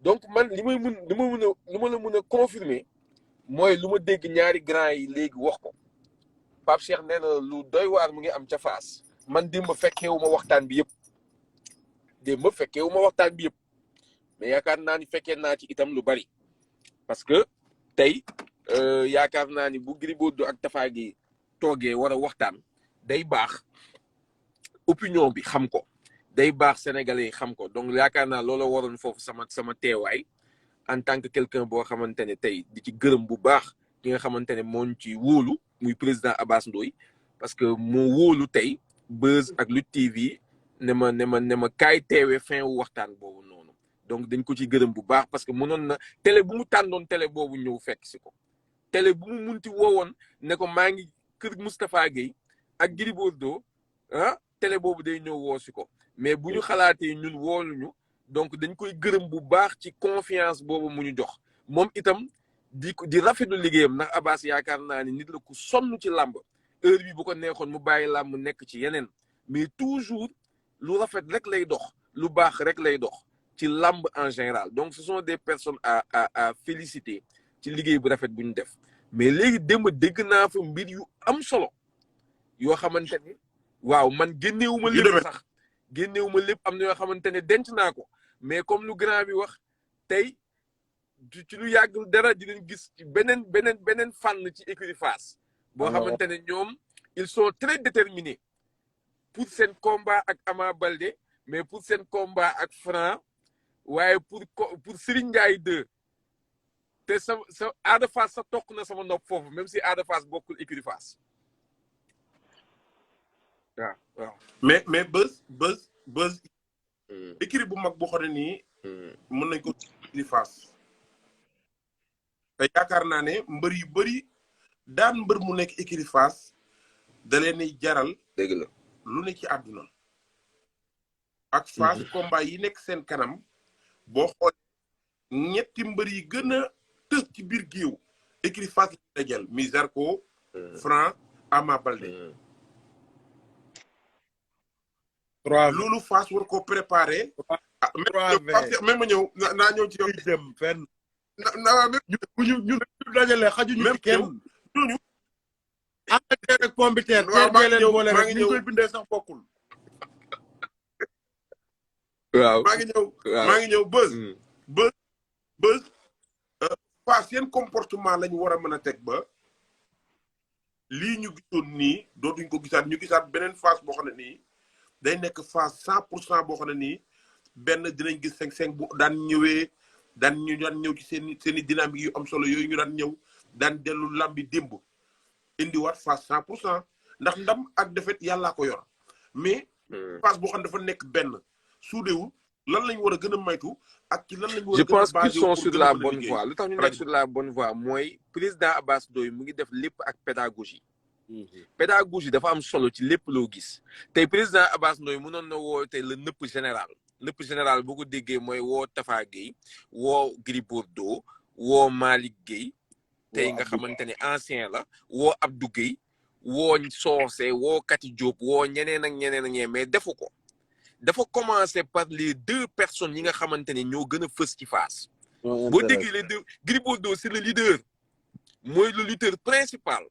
[SPEAKER 5] donc man li ma la mën a confirmer mooy lu ma dégg ñaari grand yi léegi wax ko Pape Cheikh nee na lu doy waar mu ngi am ca Fass man démb fekkeewu ma waxtaan bi yëpp mais yaakaar naa ni fekkee naa ci itam lu bari parce que tey yaakaar naa ni bu Gris Bordeaux ak Tafa Gueye toogee war a waxtaan day baax opinion bi xam ko day baax sénégalais yi xam ko donc yaakaar naa loola waroon foofu sama teewaay en tant que quelqu'un boo xamante ne tey di ci gërëm bu baax ki nga xamante ne moo ci wóolu muy président Abass Ndoye parce que moo wóolu tey Buzz ak Lutte TV ne ma kaay teewee fin wu waxtaan boobu noonu donc dañ ko ci gërëm bu baax parce que mënoon na télé bu mu tàndoon télé boobu ñëw fekk si ko télé bu mu munti woowoon ne ko maa ngi kër Moustapha Gueye ak Gris Bordeaux télé boobu day ñëw woo si ko mais bu ñu xalaatee ñun wooluñu donc dañ koy gërëm bu baax ci confiance boobu mu ñu jox moom itam di rafetlu liggéeyam ndax Abass yaakaar naa ni nit la ku sonn ci làmb heure bi bu ko neexoon mu bàyyi làmb nekk ci yeneen mais toujours lu rafet rek lay dox lu baax rek lay dox ci làmb en général donc ce sont des personnes à féliciter ci liggéey bu rafet bu ñu def mais léegi démb dégg naa fa mbir yu am solo yoo xamante ne waaw man génnewuma lépp am na yoo xamante ne denc naa ko mais comme lu grand bi wax tey ci lu yàgg dara dinañ gis ci beneen fànn ci écurie Fass boo xamante ne ñoom ils sont très déterminés pour seen combat ak Ama Baldé mais pour seen combat ak Franc waaye pour Serigne Ndiaye 2 te sa Ada Fass sa tokk na sama nopp foofu même si Ada Fass bokkul écurie Fass waaw
[SPEAKER 1] mais Buzz écurie bu mag boo xam ne nii mën nañ ko écurie Fass te yaakaar naa ne mbër yu bëri daan mbër mu nekk écurie Fass da leen di jaral
[SPEAKER 5] dëgg la
[SPEAKER 1] lu ne ci àdduna ak Fass combat yi nekk seen kanam boo xool ñetti mbër yi gën a tës ci biir géew écurie Fass yi dajal mi Zarko Franc Ama Baldé loolu Fass war ko préparé même ma ñëw naa ñëw ci yow
[SPEAKER 2] dem fenn
[SPEAKER 1] ñu
[SPEAKER 2] dajale xajuñu ci kenn
[SPEAKER 1] ñooñu
[SPEAKER 2] Angleterre ak Pombiteer leen boole rek ñu koy bindee sax bokkul
[SPEAKER 5] waaw
[SPEAKER 1] maa ngi ñëw bës Fass seen comportement lañu war a mën a teg ba lii ñu gisoon nii dootuñ ko gisaat ñu gisaat beneen Fass boo xam ne nii day nekk Fass 100% boo xam ne nii benn dinañ gis 5-5 bu daan ñëwee daan ñëw ci seeni dynamique yu am solo yooyu ñu daan ñëw daan dellu lambi démb indiwaat Fass 100% ndax ndam ak defet yàllaa ko yor mais Fass boo xam ne dafa nekk benn suudewul lan lañ war a gën a maytu ak ci lan lañ war a
[SPEAKER 5] je pense
[SPEAKER 1] gën a
[SPEAKER 5] qu'ils sont sur la bonne voie lu tax ñu nekk sur la bonne voie mooy président Abass Ndoye mu ngi def lépp ak pédagogie pédagogie dafa am solo ci lépp loo gis tey président Abass Ndoye mënoon na woo tey le nëpp général boo ko déggee mooy woo Tafa Gueye woo Gris Bordeaux woo Malick Gueye tey nga xamante ne ancien la woo Abdou Gueye woo Socé woo Kati Diop woo ñeneen ak ñeneen mais defu ko dafa commencer par les 2 personnes yi nga xamante ne ñoo gën a fës ci Fass boo déggee les 2 Gris Bordeaux c'est le leader mooy le lutteur principal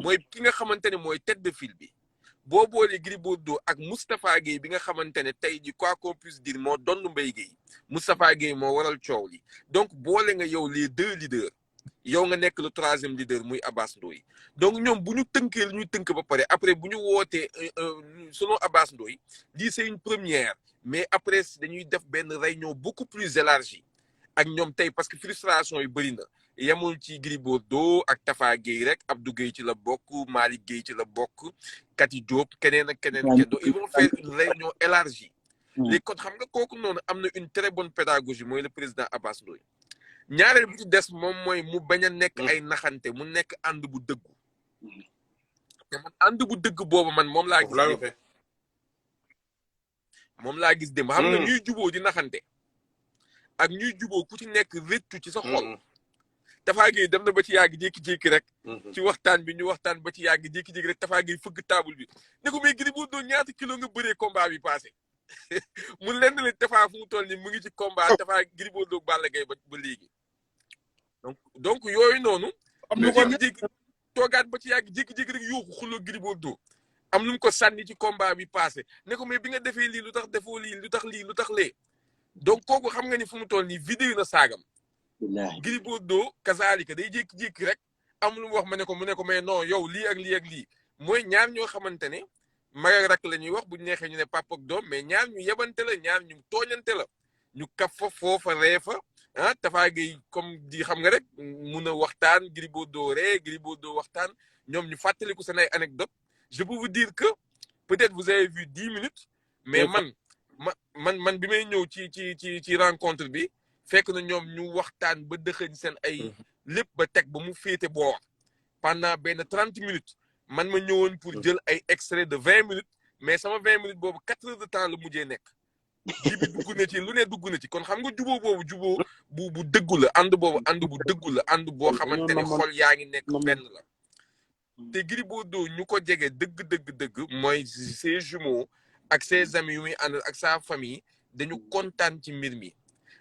[SPEAKER 5] mooy ki nga xamante ne mooy tête de file bi boo boolee Gris Bordeaux ak Moustapha Gueye bi nga xamante ne tey ji quoi qu'on puisse dire moo donn Mbaye Gueye Moustapha Gueye moo waral coow li donc boole nga yow les 2 leaders yow nga nekk le 3e leader muy Abass Ndoye donc ñoom bu ñu tënkee lu ñu tënk ba pare après bu ñu wootee selon Abass Ndoye lii c'est une première mais après dañuy def benn réunion beaucoup plus élargie ak ñoom tey parce que frustration yu bëri na yemul ci Gris Bordeaux ak Tafa Gueye rek Abdou Gueye ci la bokk Malick Gueye ci la bokk Kati Diop keneen ak keneen donc ils vont faire une réunion élargie léegi kon xam nga kooku noonu am na une très bonne pédagogie mooy le président Abass Ndoye ñaareel bu ci des moom mooy mu bañ a nekk ay naxante mu nekk ànd bu dëggu te man ànd bu dëgg boobu man moom laa gis démb xam nga ñuy juboo di naxante ak ñuy juboo ku ci nekk rëccu ci sa xol Tafa Gueye dem na ba ci yàgg jékki-jékki rek ci waxtaan bi ñu waxtaan ba ci yàgg jékki-jékki rek Tafa Gueye fëgg table bi ne ko mais Gris Bordeaux ñaata kilo nga bëree combat bi passé mu lenn leen Tafa fu mu toll nii mu ngi ci combat Tafa Gris Bordeaux Balla Gaye ba léegi donc yooyu noonu am lu ko jékki toogaat ba ci yàgg jékki-jékki rek yuuxu xuloo Gris Bordeaux am lu mu ko sànni ci combat bi passé ne ko mais bi nga defee lii lu tax defoo lii lu tax lii lu tax lee donc kooku xam nga ni fu mu toll nii vidéo na saagam Gris Bordeaux kazaalika day jékki-jékki rek am lu mu wax mu ne ko mais non yow lii ak lii ak lii mooy ñaar ñoo xamante ne mag ak rak la ñuy wax bu ñu neexee ñu ne papa ak doom mais ñaar ñu yebante la ñaar ñu tooñante la ñu kaf fa foofa ree fa ah Tafa Gueye comme di xam nga rek mun a waxtaan Gris Bordeaux ree Gris Bordeaux waxtaan ñoom ñu fàttaliku seen ay anecdote je peux vous dire que peut-être vous avez vu 10 minutes mais man bi may ñëw ci rencontre bi fekk na ñoom ñu waxtaan ba dëxëñ seen ay lépp ba teg ba mu féete boor pendant benn 30 minutes man ma ñëwoon pour jël ay extrait de 20 minutes mais sama 20 minutes boobu 4 heures de temps la mujjee nekk ji bi dugg na ci lu ne dugg na ci kon xam nga juboo boobu juboo bu dëggu la ànd boobu ànd bu dëggu la ànd boo xamante ne xol yaa ngi nekk benn la te Gris Bordeaux ñu ko jege dëgg mooy ses jumeaux ak ses amis yu muy ànd ak sa famille dañu kontaan ci mbir mi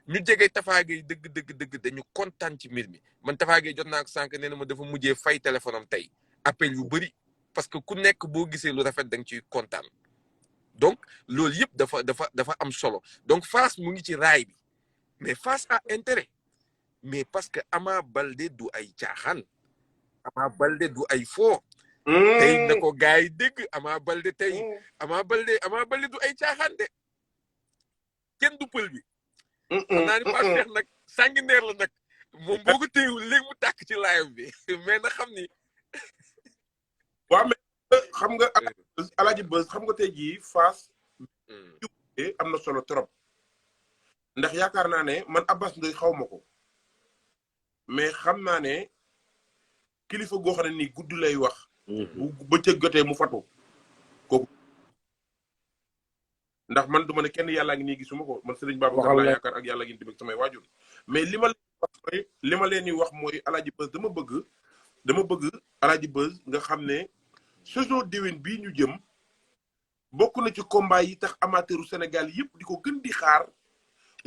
[SPEAKER 5] ñu jege Tafa Gueye dëgg dañu kontaan ci mbir mi man Tafa Gueye jot naa ko sànq nee na ma dafa mujjee fay téléphone am tey appel yu bëri parce que ku nekk boo gisee lu rafet da nga ciy kontaan donc loolu yëpp dafa am solo donc Fass mu ngi ci raay bi mais Fass a intérêt mais parce que Ama Baldé du ay caaxaan Ama Baldé du ay foo tey na ko gars yi dégg Ama Baldé tey Ama Baldé du ay caaxaan de kenn du pël bi xam naa ni Pape Cheikh nag sanguinaire la nag moom boo ko téewul léegi mu tàkk ci live bi mais na xam ni
[SPEAKER 1] waaw mais xam nga Alaaji Bës xam nga tey jii Fass am na solo trop ndax yaakaar naa ne man Abass Ndoye xaw ma ko mais xam naa ne kilifa goo xam ne nii guddi lay wax. bu bëccëg jotee mu fatu kooku. ndax man duma ne kenn yàllaa ngi nii gisuma ko man Serigne Babacar laa yaakaar ak yàlla ngi di bëgg samay waajur mais li ma leen di wax mooy Alaaji Buzz dama bëgg Alaaji Buzz nga xam ne saison déwén bii ñu jëm bokk na ci combat yi tax amateuru Sénégal yëpp di ko gën di xaar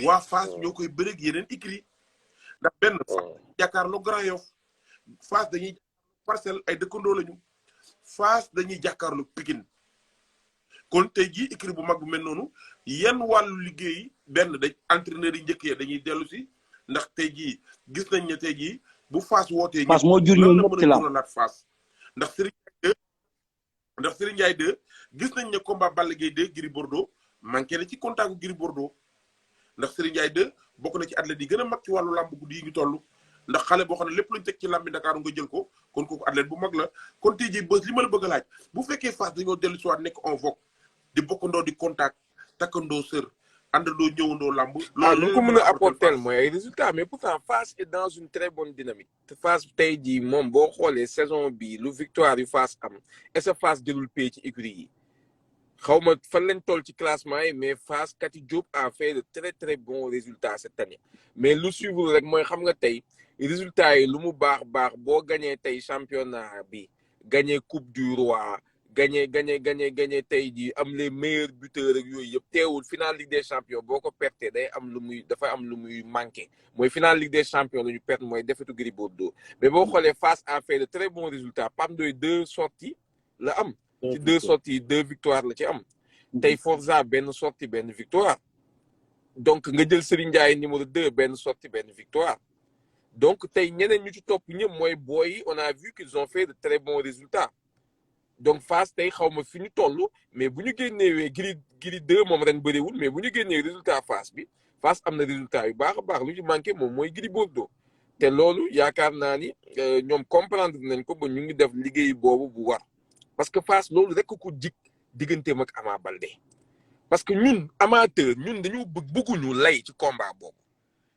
[SPEAKER 1] waa Fass ñoo koy bëreeg yeneen écurie ndax benn jàkkaarloo Grand Yoff Fass dañuy Parcelles ay dëkkandoo lañu Fass dañuy jàkkaarloo Pikine kon tey jii écurie bu mag bu mel noonu yan wàllu liggéey benn dañ entraîneur yi njëkk ya dañuy dellu si ndax tey jii gis nañ ne tey jii bu Fass wootee.
[SPEAKER 4] Fass moo jur ñoom ñëpp ci la
[SPEAKER 1] laat Fass ndax Serigne Ndiaye 2 gis nañ ne combat Balla Gaye 2 Gris Bordeaux manqué na ci contact gu Gris Bordeaux ndax Serigne Ndiaye 2 bokk na ci athlète yi gën a mag ci wàllu làmb guddi yi ñu toll ndax xale boo xam ne lépp luñ teg ci làmbi Dakar nga jël ko kon kooku athlète bu mag la kon tey jii Buzz li ma la bëgg a laaj bu fekkee Fass dañoo dellu si waat nekk en vogue di bokkandoo di contact takkandoo sër àndandoo ñëwandoo làmb.
[SPEAKER 5] loolu lu ko mën a apporter mooy ay résultats mais pourtant Fass est dans une très bonne dynamique te Fass tey jii moom boo xoolee saison bi lu victoire yu Fass am est-ce que Fass jëlul pay ci écurie yi xaw ma fan lañ toll ci classement yi mais Fass Kati Diop a fait de très très bons résultats cette année mais lu suivre rek mooy xam nga tey résultats yi lu mu baax boo gagné tey championnat bi gagné coupe du roi. gagné tey jii am les meilleurs buteurs ak yooyu yëpp teewul final Ligue des champions boo ko perte dafa am lu muy manqué mooy final Ligue des champions la ñu perte mooy defetu Gris Bordeaux mais boo xoolee Fass a fait de très bons résultats Pape Ndoye 2 sorties la am ci 2 sorties 2 victoires la ci am tey Forza benn sortie benn victoire donc nga jël Serigne Ndiaye numéro 2 benn sortie benn victoire donc tey ñeneen ñu ci topp ñëpp mooy booy yi on a vu qu'ils ont fait de très bons résultats donc Fass tey xaw ma fi ñu toll mais bu ñu génnewee Gris 2 moom ren bëriwul mais bu ñu génnee résultat Fass bi Fass am na résultat yu baax a baax lu ci manqué moom mooy Gris Bordeaux te loolu yaakaar naa ni ñoom comprendre nañ ko ba ñu ngi def liggéey boobu bu war parce que Fass loolu rek ko jik digganteem ak Ama Baldé parce que ñun amateur ñun dañu bëgguñu lay ci combat boobu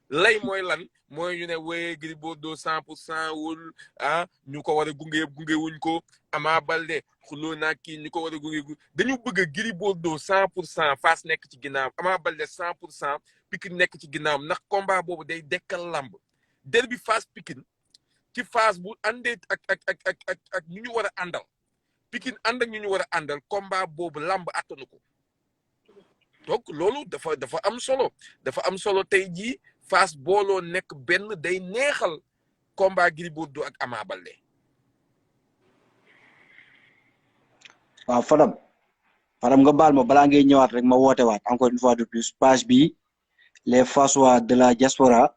[SPEAKER 5] lay mooy lan mooy ñu ne wéyee Gris Bordeaux 100% wul ñu ko war a gunge wuñ ko Ama Baldé xuloo naa kii ñu ko war a gunge dañu bëgg a Gris Bordeaux 100% Fass nekk ci ginnaaw Ama Baldé 100% Pikine nekk ci ginnaaw ndax combat boobu day dekkal lamb derby Fass Pikine ci Fass bu àndee ak ñu ñu war a àndal Pikine ànd ak ñu ñu war a àndal combat boobu lamb attanu ko donc loolu dafa am solo tey jii Fass booloo nekk benn day neexal combat Gris Bordeaux ak Ama Baldé.
[SPEAKER 4] waaw Fadam nga baal ma balaa ngay ñëwaat rek ma woote waat encore une fois de plus page bi les Fassois de la diaspora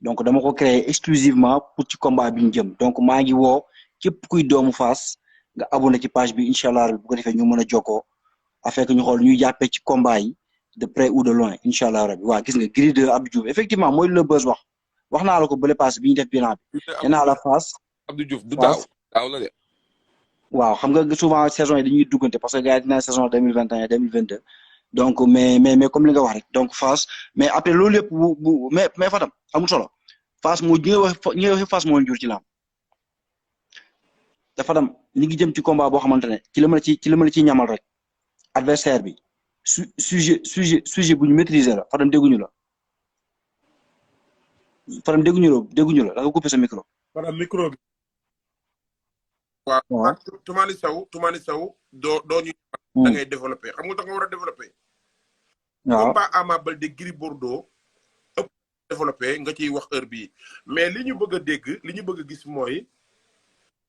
[SPEAKER 4] donc dama ko créé exclusivement pour ci combat bi ñu jëm donc maa ngi woo képp kuy doomu Fass nga abonné ci page bi incha allah bu ko defee ñu mën a jokkoo afin que ñu xool ñuy jàppee ci combat yi. de près ou de loin incha allah rabi waa gis nga Gris 2 Abdou Diouf effectivement mooy le Buzz wax naa la ko bële paase bi ñu def bilan bi nee naa la Fass
[SPEAKER 5] Abdou Diouf du daaw la de
[SPEAKER 4] waaw xam nga souvent saison yi dañuy duggante parce que gars yi dina saison 2021 2022 donc mais comme li nga wax rek donc Fass mais après loolu yëpp mais Fadam amul solo Fass moo ñi nga wax Fass moo jur ci lamb te Fadam ñi ngi jëm ci combat boo xamante ne ci la mën a ciy ñamal rek adversaire bi sujet bu ñu maîtriser la Fadam dégguñu la da nga coupé sa micro.
[SPEAKER 2] Fadam micro bi.
[SPEAKER 1] waaw Toumani Sow doo ñu. da ngay développé xam nga da nga war a développé.
[SPEAKER 4] waaw
[SPEAKER 1] combat Ama Baldé Gris Bordeaux ëpp développé nga ciy wax heure bii mais li ñu bëgg a dégg li ñu bëgg a gis mooy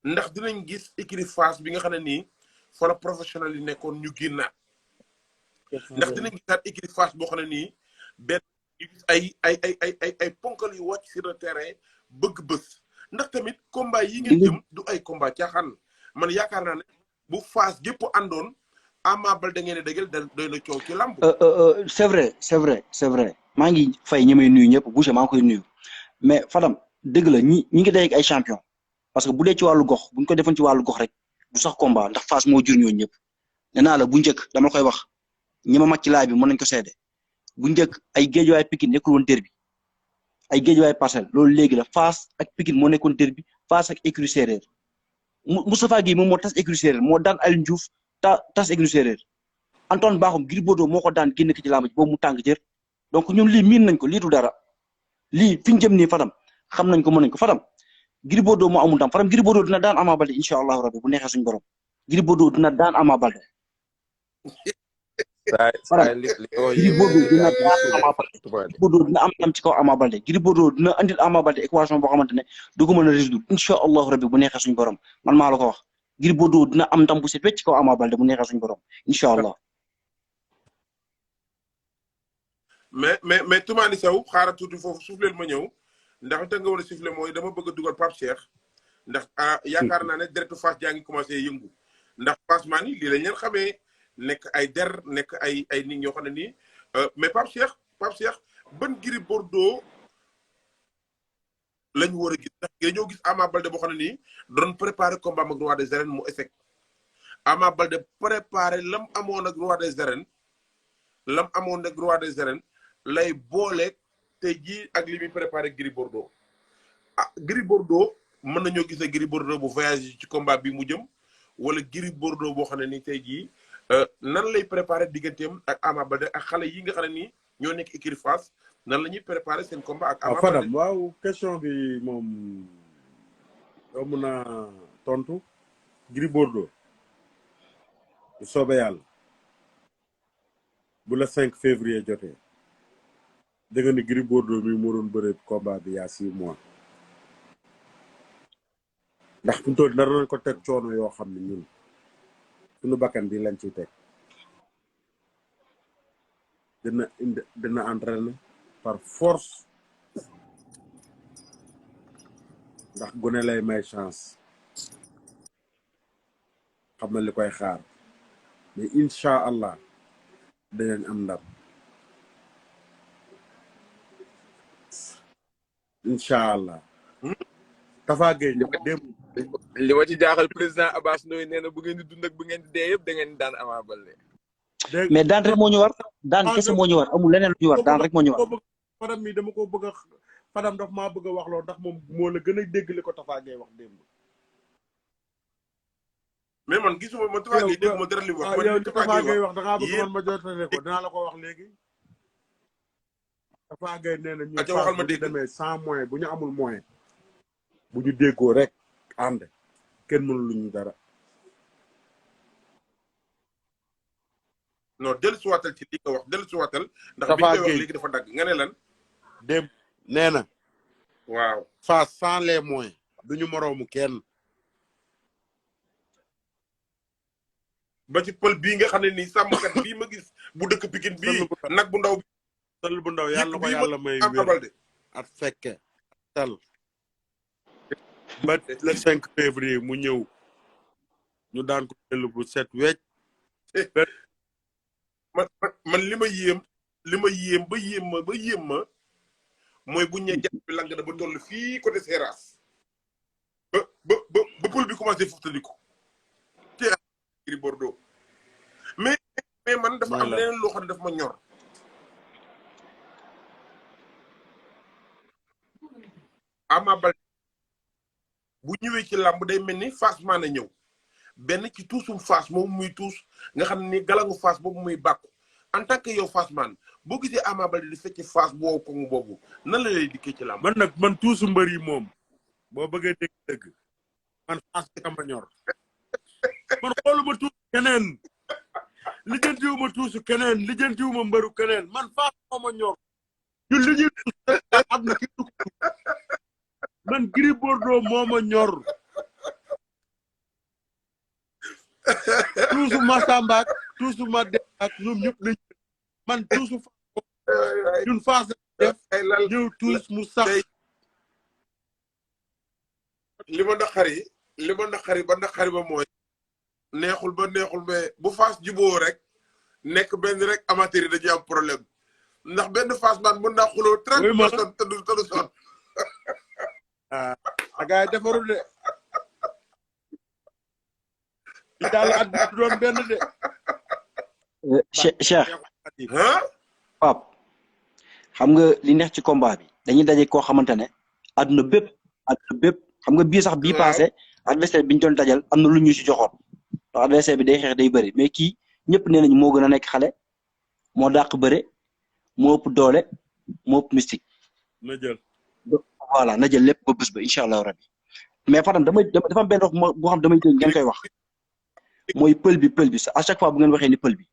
[SPEAKER 1] ndax dinañ gis écurie Fass bi nga xam ne nii fa la professionnel yi nekkoon ñu génnaat. ndax dinañ gisaat écurie Fass boo xam ne nii benn ñu gis ay ponkal yu wàcc sur le terrain bëgg bës ndax tamit combat yi ngeen jëm du ay combat caaxaan man yaakaar naa ne bu Fass gépp àndoon Ama Baldé ngeen dëggal doy na coow ci lamb.
[SPEAKER 4] c'est vrai maa ngi fay ñi may nuyu ñëpp Boucher maa ngi koy nuyu mais Fadam dëgg la ñi ngi day ak ay champion parce que bu dee ci wàllu gox buñ ko defoon ci wàllu gox rek du sax combat ndax Fass moo jur ñooñu ñëpp nee naa la bu njëkk dama koy wax. ñi ma mag ci laaj bi mën nañ ko seede bu njëkk ay géejuwaay Pikine nekkul woon derby ay géejuwaay Parcelles loolu léegi la Fass ak Pikine moo nekkoon derby Fass ak écurie Séeréer Moustapha Guèye moom moo tas écurie Séeréer moo daan Alioune Diouf tas écurie Séeréer Antoine Bakhoum Gris Bordeaux moo ko daan génn ko ci làmb ji boobu mu tàng jër donc ñun lii miin nañ ko lii du dara lii fi ñu jëm nii Fadam xam nañ ko mën nañ ko Fadam Gris Bordeaux moo amul ndam Fadam Gris Bordeaux dina daan Ama Baldé incha allahu rabbi bu neexee suñu borom Gris Bordeaux dina daan Ama Baldé. Fadam Gris Bordeaux dina daan Ama Baldé Gris Bordeaux dina am ndam ci kaw Ama Baldé Gris Bordeaux dina andil Ama Baldé équation boo xamante ne du ko mën a résoudre incha allahu rabbi bu neexee suñu borom man maa la ko wax Gris Bordeaux dina am ndam bu set wecc ci kaw Ama Baldé bu neexee suñu borom incha allah.
[SPEAKER 1] mais Toumani Sow xaaral tuuti foofu suuf leen ma ñëw ndax te nga war a siffler mooy dama bëgg a dugal Pape Cheikh ndax yaakaar naa ne deretu Fass jaa ngi commencé yëngu ndax Fass maan yi lii lañ leen xamee nekk ay der nekk ay nit ñoo xam ne nii mais Pape Cheikh ban Gris Bordeaux lañ war a gis ndax dañoo gis Ama Baldé boo xam ne nii doon préparé combat ak roi des arènes mu échec Ama Baldé préparé lam amoon ak roi des arènes lay boole tey jii ak li muy préparé Gris Bordeaux Gris Bordeaux mën nañoo gis ne Gris Bordeaux bu voyage ci combat bi mu jëm wala Gris Bordeaux boo xam ne ni tey jii nan lay préparé digganteem ak Ama Baldé ak xale yi nga xam ne nii ñoo nekk écurie Fass nan la ñuy préparé seen combat ak Ama Baldé.
[SPEAKER 2] Fadam waaw question bi moom doo mën a tontu Gris Bordeaux bu soobee yàlla bu la 5 février jotee. dégg nga ni Gris Bordeaux mi moo doon bëre combat bi yaa 6 mois ndax fi mu toll nar nañ ko teg coono yoo xam ne ñun suñu bakkan bi lañ ciy teg dina entraîner par force ndax gone lay may chance xam na li koy xaar mais incha allah danañ am ndam. incha allah. Tafa Gueye démb.
[SPEAKER 5] li ma ci jaaxal président Abbas Ndoye nee na bu ngeen di dund ak bu ngeen di dee yëpp da ngeen di daan Ama Baldé.
[SPEAKER 4] mais daan rek moo ñu war daan kese moo ñu war amul leneen lu ñu war daan rek moo ñu war.
[SPEAKER 2] Fadam mi dama ko bëgg a Fadam daf maa bëgg a wax loolu ndax moom moo la gën a dégg li ko Tafa Gueye wax démb.
[SPEAKER 1] mais man gisuma man Tafa Gueye dégg ma dara li wax. man
[SPEAKER 2] yow Tafa Gueye wax da ngaa bëgg man ma jotale ko dinaa la ko wax léegi. Tafa Gueye nee na ñu
[SPEAKER 1] waxal ma
[SPEAKER 2] bu ñu
[SPEAKER 1] dégg
[SPEAKER 2] demee sans moyen bu ñu amul moyen bu ñu déggoo rek ànd kenn mënul lu ñu dara.
[SPEAKER 1] non dellusiwaatal ci li nga wax dellusiwaatal. ndax bi nga wax léegi dafa dagg nga ne lan.
[SPEAKER 2] démb nee na.
[SPEAKER 1] waaw
[SPEAKER 2] Fass sans les moyens duñu moroomu kenn.
[SPEAKER 1] ba ci pël bii nga xam ne nii sàmmkat bii ma gis bu dëkk Pikine bii nag bu ndaw bi.
[SPEAKER 2] tal bu ndaw yàlla ko yàlla may wér at fekke tal ba le 5 février mu ñëw ñu daan ko jël bu set wecc
[SPEAKER 1] man li ma yéem ba yéem ma mooy bu ñee jàpp bi lang na ba toll fii côté Seras ba pël bi commencé fuftaliku ci Gris Bordeaux mais man dafa am leneen loo xam ne daf ma ñor Ama Baldé bu ñëwee ci làmb day mel ni Fass maa na ñëw benn ci tuusum Fass moom muy tuus nga xam ne ni galangu Fass boobu muy bàkku en tant que yow Fass man boo gisee Ama Baldé di fecc Fass boobu koŋŋ boobu nan la lay dikkee ci làmb.
[SPEAKER 2] man tuusu mbër yi moom boo bëggee dégg man Fass dama ñor man xooluma tuusu keneen lijjantiwuma tuusu keneen lijjantiwuma mbëru keneen man Fass moo ma ñor ñun li ñuy tuus am na ki man Gris Bordeaux moo ma ñor tuusu Massamba ak tuusu Mademba ak ñoom ñëpp lañ man tuusu ñun Fass def ñëw tuus mu sax
[SPEAKER 1] li ma naqari ba mooy neexul mais bu Fass juboo rek nekk benn rek amateur yi dañuy am problème ndax benn Fass man mën naa xuloo 30 personnes te du sonn
[SPEAKER 2] agaay defarul de li daal at bi doon benn de
[SPEAKER 4] Cheikh Pape xam nga li neex ci combat bi dañuy daje koo xamante ne adduna bépp xam nga bii sax bii passé adversaire bi ñu doon dajal am na lu ñu si joxoon ndax adversaire bi day xeex day bëri mais kii ñëpp nee nañu moo gën a nekk xale moo dàq bëre moo ëpp doole moo ëpp mystique.
[SPEAKER 2] na jël.
[SPEAKER 4] voilà na jël lépp ba bés ba incha allah rabbi mais Fadam dafa am benn wax boo xam damay dégg ngeen koy wax mooy pël bi à chaque fois bu ngeen waxee ni pël bi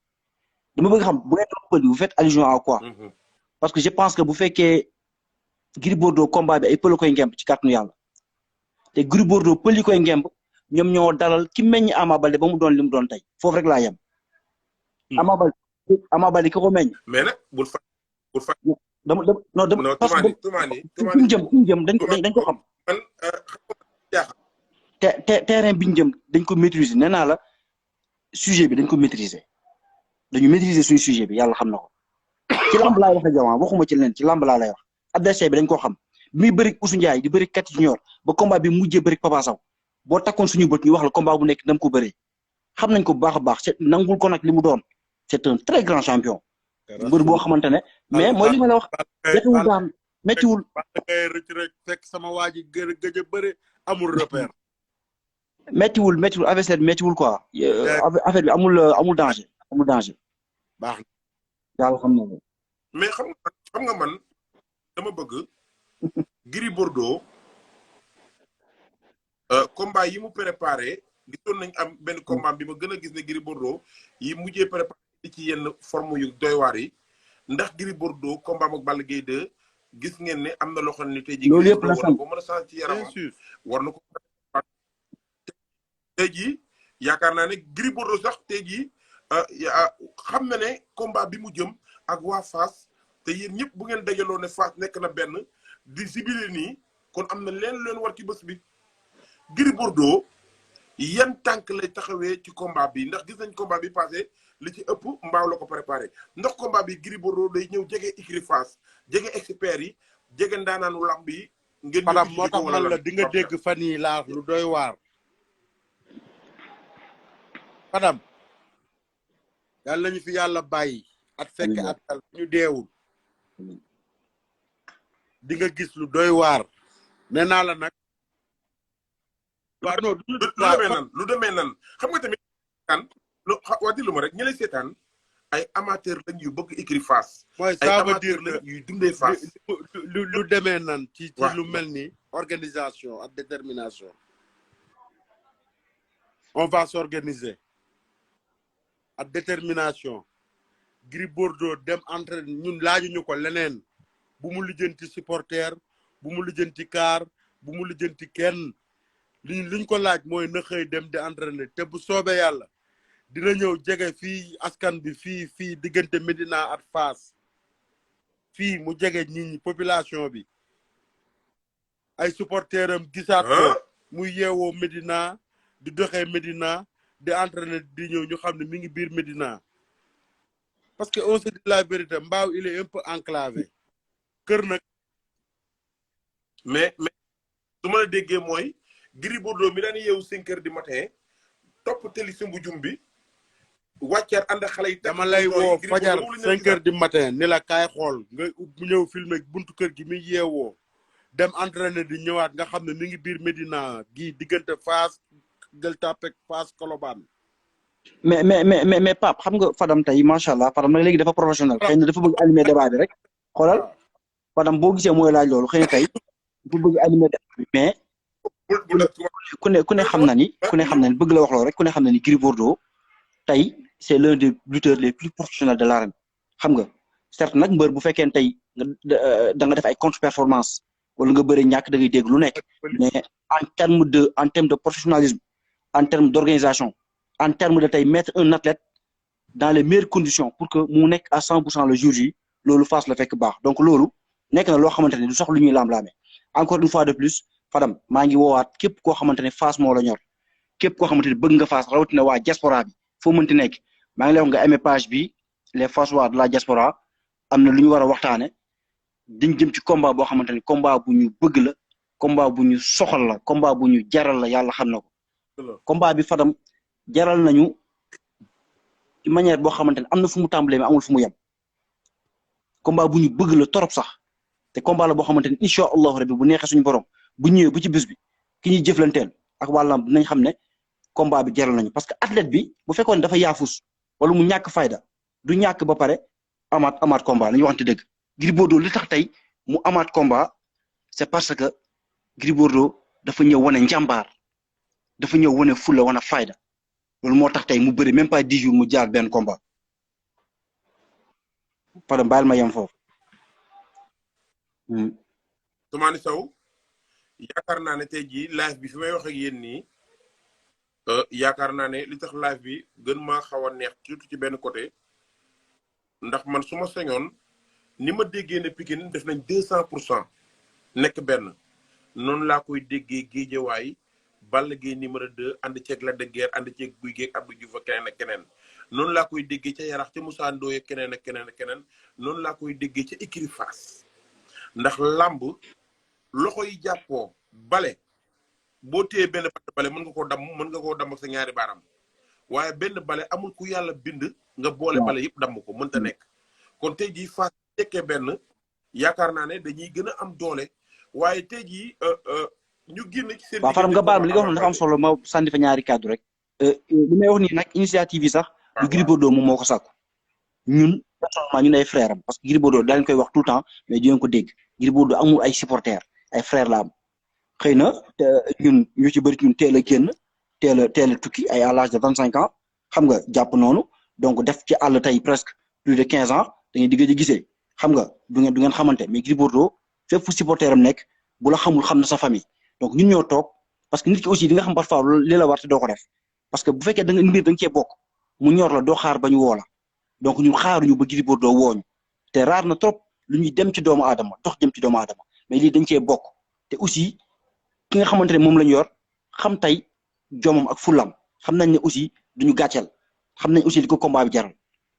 [SPEAKER 4] dama bëgg xam bu ngeen wax pël bi vous faites allusion à quoi. parce que je pense que bu fekkee Gris Bordeaux combat bi ay pël koy ngemb ci kàttanu yàlla te Gris Bordeaux pël yi koy ngemb ñoom ñoo dalal ki meññ Ama Baldé ba mu doon li mu doon tey foofu rek laa yem. Ama Baldé ki ko meññ.
[SPEAKER 1] mais nag bul fa.
[SPEAKER 4] dama parce que fi mu jëm dañ ko xam. terrain bi ñu jëm dañ ko maîtriser nee naa la sujet bi dañ ko maîtriser dañu maîtriser suñu sujet bi yàlla xam na ko ci lamb laay wax ak yow waxuma ci leen ci lamb laa lay wax adversaire bi dañ ko xam bi muy bëri Ousseynou Ndiaye di bëri Kat Junior ba combat bi mujjee bëri Papa Sow boo takkoon suñu bët ñu wax la combat bu nekk dam ko bëree xam nañ ko bu baax a baax nangul ko nag li mu doon c'est un très grand champion. mbër boo xamante ne mais mooy li ma la wax méttiwul daan méttiwul.
[SPEAKER 2] rek fekk sama waa ji gëj a bëre amul repère.
[SPEAKER 4] méttiwul adversaire bi méttiwul quoi affaire bi amul danger
[SPEAKER 2] baax
[SPEAKER 4] na yàlla xam na ko.
[SPEAKER 1] mais xam nga man dama bëgg Gris Bordeaux combat yi mu préparé gisoon nañ am benn combat bi ma gën a gis ne Gris Bordeaux yi mujjee préparé ci yenn forme yu doy waar yi ndax Gris Bordeaux combat ak Balla Gaye 2 gis ngeen ne am na loo xam ne tey jii.
[SPEAKER 4] loolu yëpp la sant
[SPEAKER 1] ba mën a sant ci yaramam war na ko. tey jii yaakaar naa ne Gris Bordeaux sax tey jii xam na ne combat bi mu jëm ak waa Fass te yéen ñëpp bu ngeen dajaloo ne Fass nekk na benn di sibile nii kon am na leen war ci bés bi Gris Bordeaux yan tànk lay taxawee ci combat bi ndax gis nañ combat bi passé li ci ëpp mbaaw la ko préparé ndax combat bi Gris Bordeaux day ñëw jege écurie Fass jege experts yi jege ndaanaanu lamb yi. ngeen
[SPEAKER 2] Fadam moo tax man la di nga dégg fan yii laa lu doy waar. Fadam yàlla nañu fi yàlla bàyyi at fekk at tal ñu deewul di nga gis lu doy waar nee naa la nag. waaw non
[SPEAKER 1] lu demee nan xam nga tamit kan wax lu ma rek ñi lay seetaan ay amateur lañ yu bëgg écurie Fass.
[SPEAKER 2] mooy ça veut dire
[SPEAKER 1] lañ yuy dundee Fass.
[SPEAKER 2] lu demee nan ci lu mel ni organisation ak détermination. on va s'organiser ak détermination. Gris Bordeaux dem entraîne ñun laajuñu ko leneen bu mu lijjanti supporter bu mu lijjanti car bu mu lijjanti kenn liñ ko laaj mooy na xëy dem di entraîner te bu soobee yàlla dina ñëw jege fii askan bi fii diggante Médina ak Fass fii mu jege nit ñi population bi ay supporteram gisaat ko muy yeewoo Médina di doxee Médina di entraîner di ñëw ñu xam ne mi ngi biir Médina parce que on se dit la vérité Mbao il est un peu enclavé kër nag.
[SPEAKER 1] mais su ma la déggee mooy Gris Bordeaux mi daan yeewu 5 heures du matin topp teli sumbu jum bi wàcceer ànd xale yi.
[SPEAKER 2] dama lay woo fajar 5 heures du matin ni la kaay xool nga mu ñëw filmer buntu kër gi mi yeewoo dem entraîner di ñëwaat nga xam ne mi ngi biir Médina gii diggante Fass Gueule Tapée Fass Colobane.
[SPEAKER 4] mais Pape xam nga Fadam tey macha allah Fadam nag léegi dafa professionnel xëy na dafa bëgg animer débat bi rek xoolal Fadam boo gisee mooy laaj loolu xëy na tey dafa bëgg animer débat bi mais ku ne xam na ni bëgg la wax loolu rek ku ne xam na ni Gris Bordeaux tey c'est l'un des lutteurs les plus professionnels de l'arène xam nga certes nag mbër bu fekkee tey da nga def ay contre-performance wala nga bëri ñàkk da ngay dégg lu nekk mais en terme de professionnalisme en terme d'organisation en termes de tey mettre un athlète dans les meilleures conditions pour que mu nekk à 100% le jour ji loolu Fass la fekk baax donc loolu nekk na loo xamante ne du sax lu ñuy laam-laame encore une fois de plus Fadam maa ngi woowaat képp koo xamante ne Fass moo la ñor képp koo xamante ne bëgg nga Fass rawatina waa diaspora bi foo mënti nekk maa ngi lay wax nga aimé page bi les Fassois de la diaspora am na lu ñu war a waxtaane diñ jëm ci combat boo xamante ne combat bu ñu bëgg la combat bu ñu soxal la combat bu ñu jaral la yàlla xam na ko combat bi Fadam jaral nañu ci manière boo xamante ne am na fu mu tàmbalee mais amul fu mu yem combat bu ñu bëgg la torop sax te combat la boo xamante ne incha allahu rabbi bu neexee suñu borom bu ñëwee bu ci bés bi ki ñuy jëflanteel ak waa lamb dinañ xam ne combat bi jaral nañu parce que athlète bi bu fekkoon dafa yaafus wala mu ñàkk fayda du ñàkk ba pare amaat combat la ñu waxante dëgg Gris Bordeaux li tax tey mu amaat combat c'est parce que Gris Bordeaux dafa ñëw wane njàmbaar dafa ñëw wane fulla wane fayda loolu moo tax tey mu bëri même pas 10 jours mu jaar benn combat pardon bàyyil ma yem foofu.
[SPEAKER 1] Toumani Sow yaakaar naa ne tey jii live bi fi may wax ak yéen nii yaakaar naa ne li tax live bi gën maa xaw a neex surtout ci benn côté ndax man su ma sañoon ni ma déggee ne Pikine def nañ 200% nekk benn noonu laa koy déggee Géejawaay Balla Gaye numéro 2 ànd ceeg Lac de Guiers ànd ceeg Gouye Gui ak Abdou Diouf ak keneen ak keneen noonu laa koy déggee ca Yarax ca Moussa Ndoye ak keneen ak keneen ak keneen noonu laa koy déggee ca écurie Fass ndax làmb loxo yi jàppoo bale boo téyee benn bale mën nga koo damm ak sa ñaari baaram waaye benn bale amul ku yàlla bind nga boole bale yëpp damm ko mënta nekk kon tey jii Fass tekkee benn yaakaar naa ne dañuy gën a am doole waaye tey jii ñu génn ci seen.
[SPEAKER 4] waaw Fadam nga baal ma li nga wax ne dafa am solo ma sànni fa ñaari kàddu rek. li may wax nii nag initiative yi sax. du Gris Bordeaux moom moo ko sàkku. ñun personnellement ñun ay frère am parce que Gris Bordeaux daañu koy wax tout le temps mais dinañ ko dégg Gris Bordeaux amul ay supporters ay frère la am xëy na ñun ñu ci bëri ñun teel a génn teel a tukki ay à l'âge de 25 ans xam nga jàpp noonu donc def ci àll tey presque plus de 15 ans da ngeen di gisee xam nga du ngeen xamante mais Gris Bordeaux fépp fu supporter am nekk bu la xamul xam na sa famille donc ñun ñoo toog parce que nit ki aussi di nga xam parfois li la war te doo ko def parce que bu fekkee da nga mbir da nga cee bokk mu ñor la doo xaar ba ñu woo la donc ñun xaaruñu ba Gris Bordeaux wooñu te raar na trop lu ñuy dem ci doomu aadama dox jëm ci doomu aadama mais lii dañ cee bokk te aussi ki nga xamante ne moom lañu yor xam tey jomam ak fulam xam nañ ne aussi duñu gàcceel xam nañ aussi li ko combat bi jaral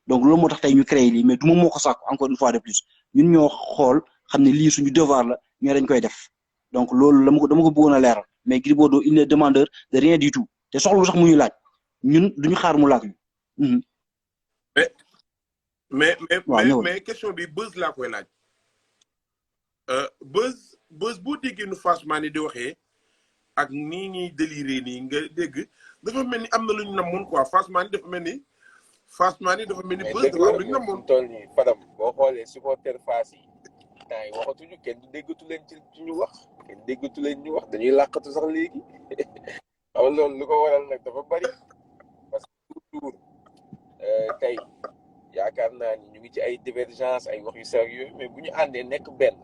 [SPEAKER 4] donc loolu moo tax tey ñu créé lii mais du moom moo ko sàkku encore une fois de plus ñun ñoo xool xam ne lii suñu devoir la ñoo dañ koy def donc loolu dama ko bëggoon a leeral mais Gris Bordeaux il est demandeur de rien du tout te soxla sax mu ñu laaj ñun duñu xaar mu laaj ñu.
[SPEAKER 1] mais question bi Beuz laa koy laaj Beuz boo déggee nu Fass Mane di waxee ak nii ñuy déliré nii nga dégg dafa mel ni am na lu ñu namoon quoi Fass Mane dafa mel ni Beuz dafa am lu ñu namoon.
[SPEAKER 5] toll nii Fadam boo xoolee supporter Fass yi temps yi waxatuñu kenn du déggatu leen ci ñu wax kenn déggatu leen ñu wax dañuy làqatu sax léegi xam loolu lu ko waral nag dafa bari parce que toujours tey yaakaar naa ni ñu ngi ci ay divergence ay wax yu sérieux mais bu ñu àndee nekk benn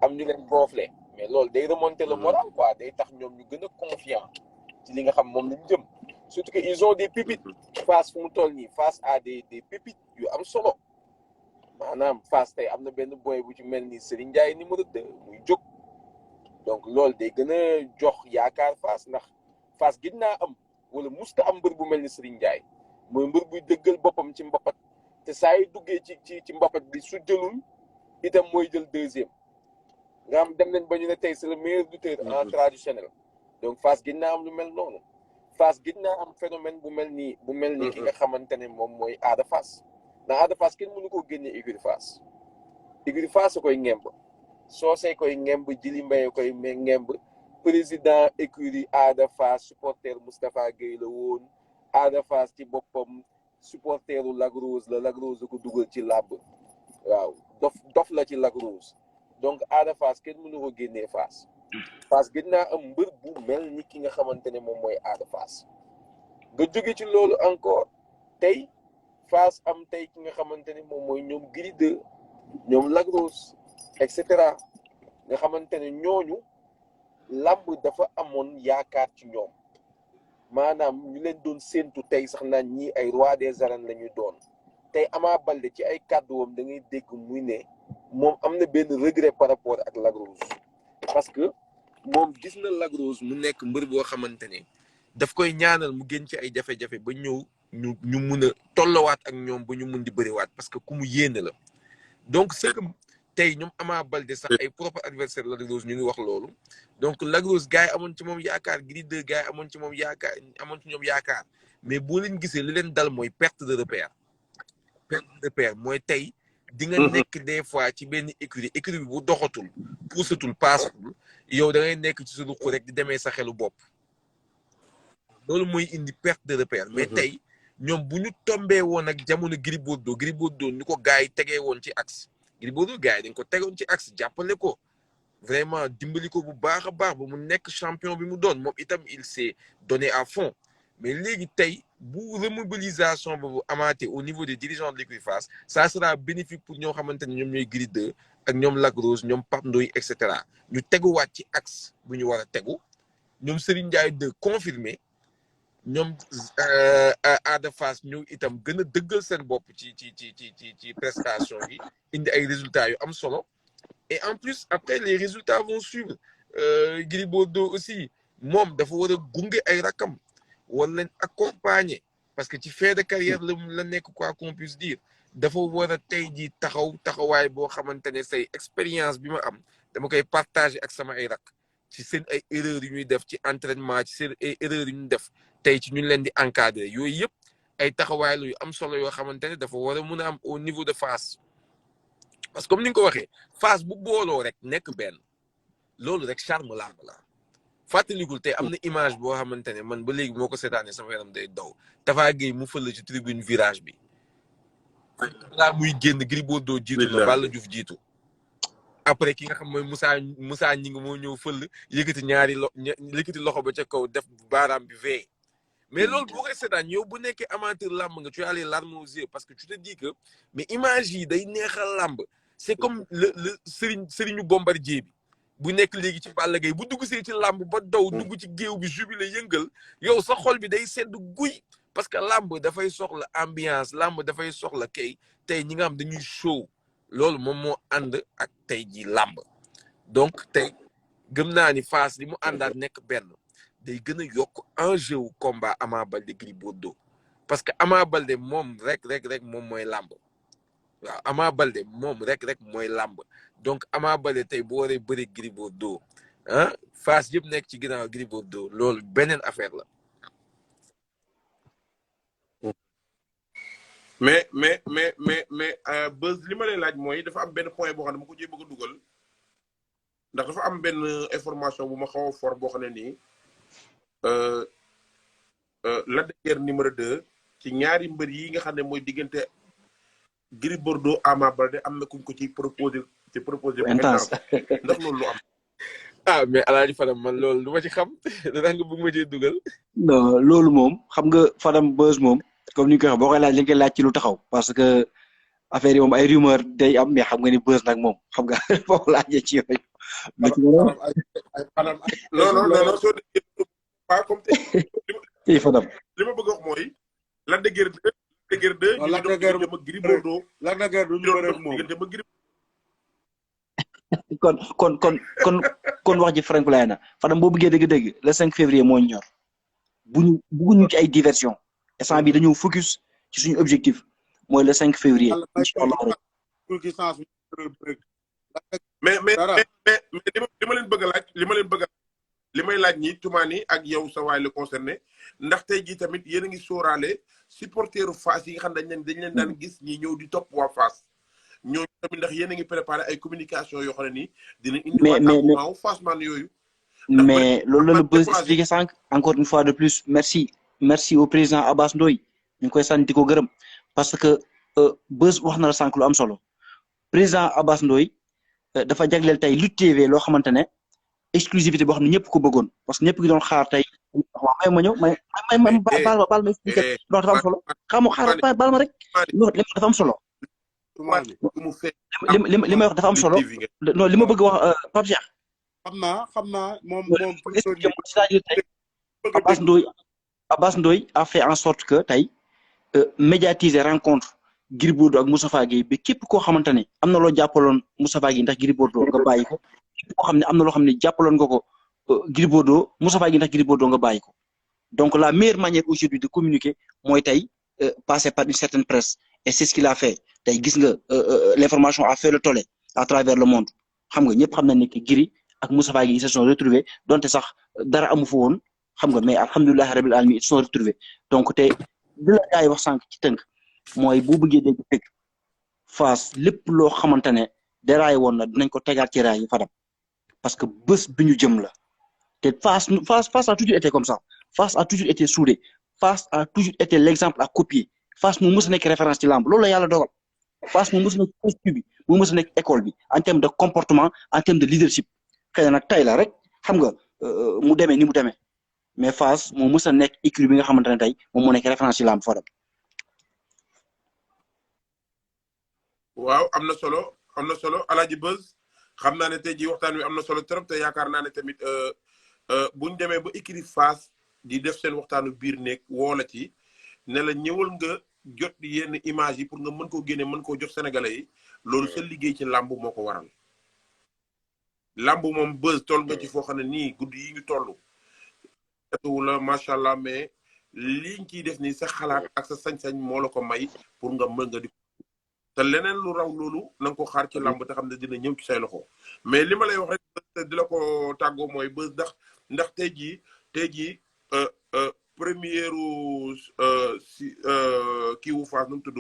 [SPEAKER 5] am ñu leen gonflé mais loolu day remonter le moral quoi day tax ñoom ñu gën a confiant ci li nga xam moom lañ jëm surtout que ils ont des pépites Fass fu mu toll nii Fass a des pépites yu am solo maanaam Fass tey am na benn boy bu ci mel ni Serigne Ndiaye numéro 2 muy jóg donc loolu day gën a jox yaakaar Fass ndax Fass gis naa am wala musta am mbër bu mel ni Serigne Ndiaye mooy mbër buy dëggal boppam ci mbapat te saa yu duggee ci mbapat bi su jëlul itam mooy jël deuxième nga xam dem nañ ba ñu ne tey c'est le meilleur lutteur en traditionnel donc Fass gis naa am lu mel noonu Fass gis naa am phénomène bu mel ni ki nga xamante ne moom mooy Ada Fass ndax Ada Fass kenn mënu koo génnee écurie Fass a koy ngemb Socé koy ngemb Jili Mbaye koy ngemb président écurie Ada Fass supporter Moustapha Gueye la woon Ada Fass ci boppam supporteru Lac Rose la Lac Rose ko dugal ci làmb waaw dof la ci Lac Rose donc Ada Fass kenn mënu ko génnee Fass gën naa am mbër bu mel ni ki nga xamante ne moom mooy Ada Fass nga jóge ci loolu encore tey Fass am tey ki nga xamante ne moom mooy ñoom Gris 2 ñoom Lac Rose et cetera nga xamante ne ñooñu làmb dafa amoon yaakaar ci ñoom maanaam ñu leen doon séentu tey sax naan ñii ay roi des arènes la ñuy doon tey Ama Baldé ci ay kàdduwam da ngay dégg muy ne moom am na benn regret par rapport ak Lac Rose parce que moom gis na Lac Rose mu nekk mbër boo xamante ne daf koy ñaanal mu génn ci ay jafe-jafe ba ñëw ñu mun a tollawaat ak ñoom ba ñu mun di bëriwaat parce que ku mu yéene la donc c'est que tey ñoom Ama Baldé sax ay propre adversaire Lac Rose ñu ngi wax loolu donc Lac Rose gars yi amoon ci moom yaakaar Gris 2 gars yi amoon ci ñoom yaakaar mais boo leen gisee li leen dal mooy perte de repère mooy tey di nga nekk des fois ci benn écurie bi bu doxatul puusatul paasatul yow da ngay nekk ci sa ruq rek di demee sa xelu bopp loolu mooy indi perte de repère. mais tey ñoom bu ñu tombee woon ak jamono Gris Bordeaux ni ko gars yi tegee woon ci axe Gris Bordeaux gars yi dañ ko tegoon ci axe jàppale ko vraiment dimbali ko bu baax a baax ba mu nekk champion bi mu doon moom itam il s'est donné à fond mais léegi tey bu remobilisation boobu amaatee au niveau des dirigeants de l'écurie Fass ça sera bénéfique pour ñoo xamante ne ñoom ñooy Gris 2 ak ñoom Lac Rose ñoom Pape Ndoye et cetera ñu teguwaat ci axe bu ñu war a tegu ñoom Serigne Ndiaye 2 confirmé ñoom Ada Fass ñëw itam gën a dëggal seen bopp ci prestation yi indi ay résultats yu am solo et en plus après les résultats vont suivre Gris Bordeaux aussi moom dafa war a gunge ay rakam war leen accompagner parce que ci fin de carrière la nekk quoi qu'on puisse dire dafa war a tey jii taxawaay boo xamante ne say expérience bi ma am dama koy partager ak sama ay rak ci seen ay erreurs yu ñuy def ci entraînement ci seen ay erreurs yu ñu def tey ci ñu leen di encadrer yooyu yëpp ay taxawaay la yu am solo yoo xamante ne dafa war a mun a am au niveau de Fass parce que comme ni nga ko waxee Fass bu booloo rek nekk benn loolu rek charme làmb la fàttalikul tey am na image boo xamante ne man ba léegi moo ko seetaanee sama yaram day daw Tafa Gueye mu fël ci tribune virage bi laa muy génn Gris Bordeaux jiitu na Balla Diouf jiitu après ki nga xam mooy Moussa Gningue moo ñëw fël yëkkati loxo ba ca kaw def baaraam bi vee mais loolu boo koy seetaan yow bu nekkee amateur làmb nga tu as les larmes aux yeux parce que tu te dis que mais image yi day neexal làmb c'est comme le Serigne Bombardier bi bu nekk léegi ci Balla Gaye bu dugg see ci làmb ba daw dugg ci géew bi jubilé yëngal yow sa xol bi day sedd guy parce que làmb dafay soxla ambiance làmb dafay soxla kay tey ñi nga xam dañuy show loolu moom moo ànd ak tey ji làmb donc tey gëm naa ni Fass li mu àndaat nekk benn day gën a yokk enjeu wu combat Ama Baldé Gris Bordeaux parce que Ama Baldé moom rek moom mooy làmb waaw Ama Baldé moom rek mooy làmb donc Ama Baldé tey bu waree bëri Gris Bordeaux ah Fass yëpp nekk ci ginnaaw Gris Bordeaux loolu beneen affaire la.
[SPEAKER 1] mais Beuz li ma lay laaj mooy dafa am benn point boo xam ne ma ko bëgg a dugal ndax dafa am benn information bu ma xaw a fort boo xam ne nii Lac de Guiers numéro 2 ci ñaari mbër yi nga xam ne mooy diggante Gris Bordeaux Ama Baldé am na kuñ ko ci proposé intense ndax loolu lu am.
[SPEAKER 5] ah mais Alaaji Fadam man loolu lu ma ci xam dana nga bëgg ma cee dugal.
[SPEAKER 4] non loolu moom xam nga Fadam Beuz moom comme ni ñu koy waxee boo koy laaj li nga koy laaj ci lu taxaw parce que affaire yi moom ay rumeur day am mais xam nga ni Beuz nag moom xam nga boo ko laajee ci yooyu.
[SPEAKER 1] non soo déggee pas comme
[SPEAKER 4] tey Fadam.
[SPEAKER 1] li ma bëgg a wax mooy Lac de Guiers 2
[SPEAKER 2] Lac de Guiers ak Gris Bordeaux Lac de Guiers du ñu bëre ak moom
[SPEAKER 4] kon wax ji frank lay na Fadam boo bëggee dëgg-dëgg le 5 février moo ñor bugguñu ci ay diversion instant bi dañoo focus ci suñu objectif mooy le 5 février incha allah rek.
[SPEAKER 1] mais li ma leen bëgg a laaj li may laaj ñi Toumani ak yow sa waay la concerné ndax tey jii tamit yéen a ngi sóoraale supporteru Fass yi nga xam dañ leen daan gis ñi ñëw di topp waa Fass ñooñu tamit ndax yéen a ngi préparé ay communication yoo xam ne nii dinañ indi waa Fass man yooyu
[SPEAKER 4] mais loolu la Beuz expliqué sànq encore une fois de plus merci au président Abbas Ndoye ñu ngi koy sant di ko gërëm parce que Beuz wax na la sànq lu am solo président Abbas Ndoye dafa jagleel tey Lutte TV loo xamante ne exclusivité boo xam ne ñëpp ko bëggoon parce que ñëpp ngi doon xaar tey waaw may ma ñëw may baal ma expliqué loolu dafa am solo xaaral baal ma rek loolu dafa am solo li may wax dafa am solo non li ma bëgg wax Pape Cheikh
[SPEAKER 2] xam naa moom
[SPEAKER 4] c'est-à-dire tey Abbas Ndoye a fait en sorte que tey médiatiser rencontre Gris Bordeaux ak Moustapha Gueye bi képp koo xamante ne am na loo jàppaloon Moustapha Gueye ndax Gris Bordeaux nga bàyyi ko képp koo xam ne am na loo xam ne jàppaloon nga ko Gris Bordeaux Moustapha Gueye ndax Gris Bordeaux nga bàyyi ko donc la meilleure manière aujourd'hui de communiquer mooy tey passer par une certaine presse et c'est ce qu'il a fait tey gis nga l'information a fait le tollé à travers le monde xam nga ñëpp xam nañ ne que Gris ak Moustapha Gueye ils se sont retrouvés donte sax dara amu fa woon xam nga mais alhamdulilah rabil alamin ils se sont retrouvés donc tey li la gars yi wax sànq ci tënk mooy bu bëggee dégg fekk Fass lépp loo xamante ne déraay woon na dinañ ko tegaat ci raay yi Fadam parce que bés bi ñu jëm la te Fass a toujours été comme ça Fass a toujours été soudé Fass a toujours été l'exemple à copier Fass moo mës a nekk référence ci lamb loolu la yàlla dogal Fass moo mës a nekk institut bi moo mës a nekk école bi en termes de comportement en termes de leadership xëy na nag tey la rek xam nga mu demee ni mu demee mais Fass moo mës a nekk écurie bi nga xamante ne tey moom moo nekk référence ci lamb Fadam.
[SPEAKER 1] waaw am na solo Alaaji Beuz xam naa ne tey jii waxtaan wi am na solo trop te yaakaar naa ne tamit buñ demee ba écurie Fass di def seen waxtaanu biir nekk woo la ci ne la ñëwal nga jot yenn image yi pour nga mën koo génne mën koo jox sénégalais yi loolu sa liggéey ci làmb moo ko waral làmb moom Beuz toll nga ci foo xam ne nii guddi yi ñu toll atuwu la macha allah mais liñ ciy def nii sa xalaat ak sa sañ-sañ moo la ko may pour nga mën nga di te leneen lu raw loolu na nga ko xaar ci làmb te xam ne dina ñëw ci say loxo mais li ma lay wax rek di la ko tàggoo mooy Beuz ndax tey jii première si kii wu Fass nu mu tudd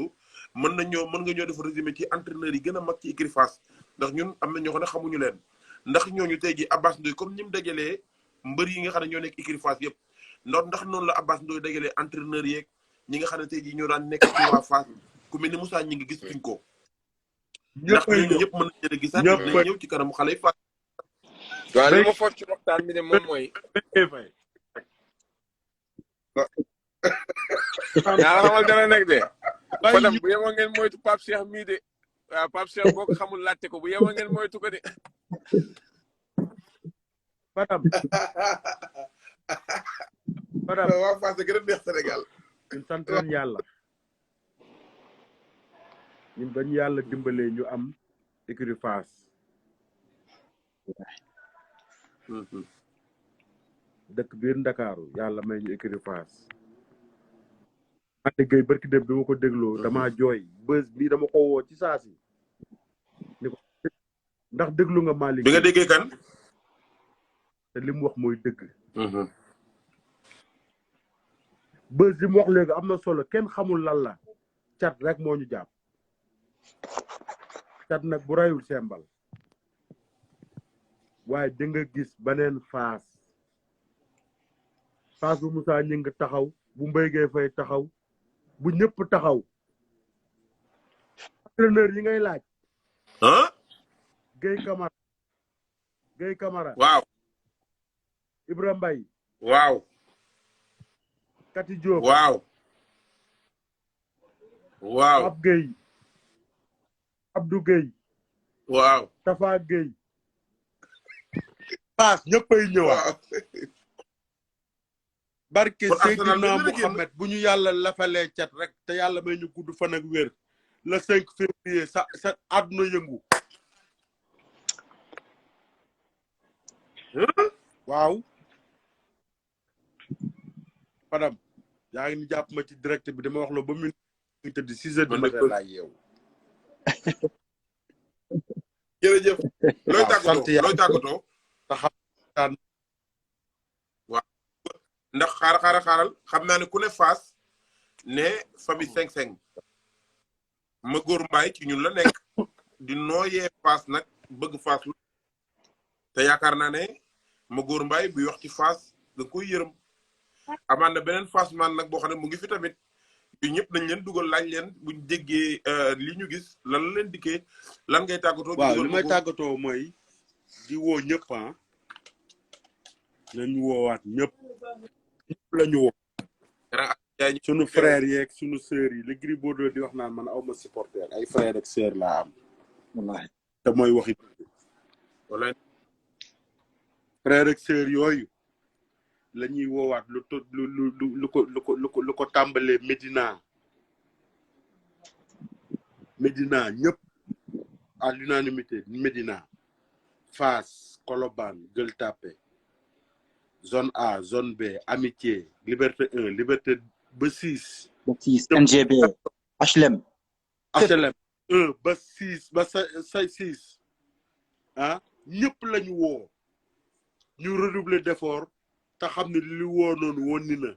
[SPEAKER 1] mën nga ñoo def résumé ci entraîneurs yi gën a mag ci écurie Fass ndax ñun am na ñoo xam ne xamuñu leen ndax ñooñu tey jii Abbas Ndoye comme ni mu dajalee mbër yi nga xam ne ñoo nekk écurie Fass yëpp ndax noonu la Abbas Ndoye dajalee entraîneurs yeeg ñi nga xam ne tey jii ñoo daan nekk ci waa Fass ku mel ni Moussa ñi ngi gis fuñ ko ndax ñooñu ñëpp mën nañu leen a gisaat dinañ ñëw ci kanamu xale yi Fass.
[SPEAKER 5] waaw li ma foog ci waxtaan bi ne moom mooy. ñaar xamal dana nekk de. Fadam bu yeboo ngeen moytu Pape Cheikh mii de waaw Pape Cheikh boo ko xamul laajte ko bu yeboo ngeen moytu ko de.
[SPEAKER 2] Fadam.
[SPEAKER 1] waa Fass gën a neex Sénégal.
[SPEAKER 2] ñun sant nañu yàlla. ñun bañ yàlla dimbalee ñu am écurie Fass. dëkk biir Ndakaaru yàlla may ñu écurie Fass. Malick Gueye barki dem bi ma ko dégloo damaa jooy Beuz bii dama ko woo ci saasi ni ko ndax déglu nga Malick
[SPEAKER 1] bi nga déggee kan
[SPEAKER 2] te li mu wax mooy dëgg Beuz li mu wax léegi am na solo kenn xamul lan la cat rek moo ñu jàpp cat nag bu rayul sembal waaye di nga gis beneen Fass bu Moussa ñi ngi taxaw bu Mbaye Gueye Faye taxaw bu ñëpp taxaw entraîneur yi ngay laaj Gueye Camara
[SPEAKER 1] waaw
[SPEAKER 2] Ibra Mbaye
[SPEAKER 1] waaw
[SPEAKER 2] Kati Diop
[SPEAKER 1] waaw
[SPEAKER 2] Pape Gueye Abdou Gueye
[SPEAKER 1] waaw
[SPEAKER 2] Tafa Gueye Fass ñëppay ñëwaat barke Seydina Mohamed bu ñu yàlla lafalee cat rek te yàlla may ñu gudd fan ak wér le 5 février sa àdduna yëngu waaw Fadam yaa ngi ni jàpp ma ci direct bi dama wax la ba mu ngi tëdd 6 heures du matin laa yeewu
[SPEAKER 1] jërëjëf looy tàggatoo
[SPEAKER 2] taxaw
[SPEAKER 1] ndax xaaral xam naa ne ku ne Fass ne famille 5-5 ma góor mbaay ci ñun la nekk di nooyee Fass nag bëgg Fass te yaakaar naa ne ma góor mbaay buy wax ci Fass da koy yërëm amaan na beneen Fass man nag boo xam ne mu ngi fi tamit yu ñëpp nañ leen dugal laaj leen buñ déggee li ñu gis lan la leen dikkee lan ngay tàggatoo.
[SPEAKER 2] waaw li may tàggatoo mooy di woo ñëpp nañu woowaat ñëpp la ñu woo sunu frère yeeg sunu sœur yi le Gris Bordeaux di wax naan man awma supporter ay frère ak sœur laa am wallahi te mooy waxi wallahi frère ak sœur yooyu la ñuy woowaat lu ko tàmbalee Médina ñëpp à l'unanimité Médina Fass Colobane Gueule Tapée zone A zone B Amitié Liberté 1 Liberté ba 6
[SPEAKER 4] NGB HLM
[SPEAKER 2] 1 ba 6 ba 6 ñëpp lañu woo ñu redoubler d'effort te xam ne li woo noonu woon ni na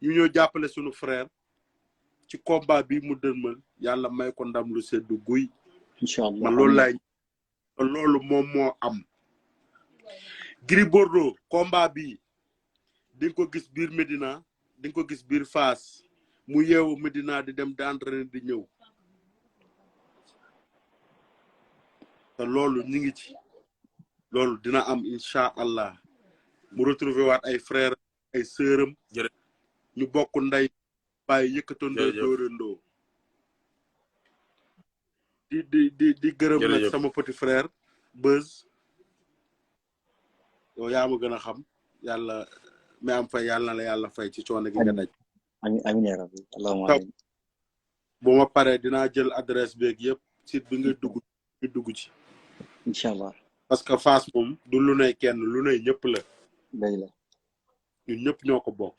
[SPEAKER 2] ñu ñoo jàppale sunu frère ci combat bi mu dënmal yàlla may ko ndam lu seddu guy
[SPEAKER 4] inchallah
[SPEAKER 2] man loolu moom moo am Gris Bordeaux combat bi di nga ko gis biir Médina di nga ko gis biir Fass mu yeewu Médina di dem di entraîner di ñëw te loolu ñu ngi ci loolu dina am incha allah mu retrouver waat ay frères ay sœuram ñu bokk nday bàyyi yëkkatandoo dóorandoo di gërëm nag sama petit frère Beuz yow yaa ma gën a xam yàlla mais am fay yàlla na la yàlla fay ci coono gi nga daj
[SPEAKER 4] amiin yaa rabbi allahumma amiin
[SPEAKER 2] bu ma paree dinaa jël adresse beeg yëpp site bi nga dugg ci
[SPEAKER 4] incha allah
[SPEAKER 2] parce que Fass moom du lu ne kenn lu ne ñëpp la
[SPEAKER 4] day la
[SPEAKER 2] ñun ñëpp ñoo ko bokk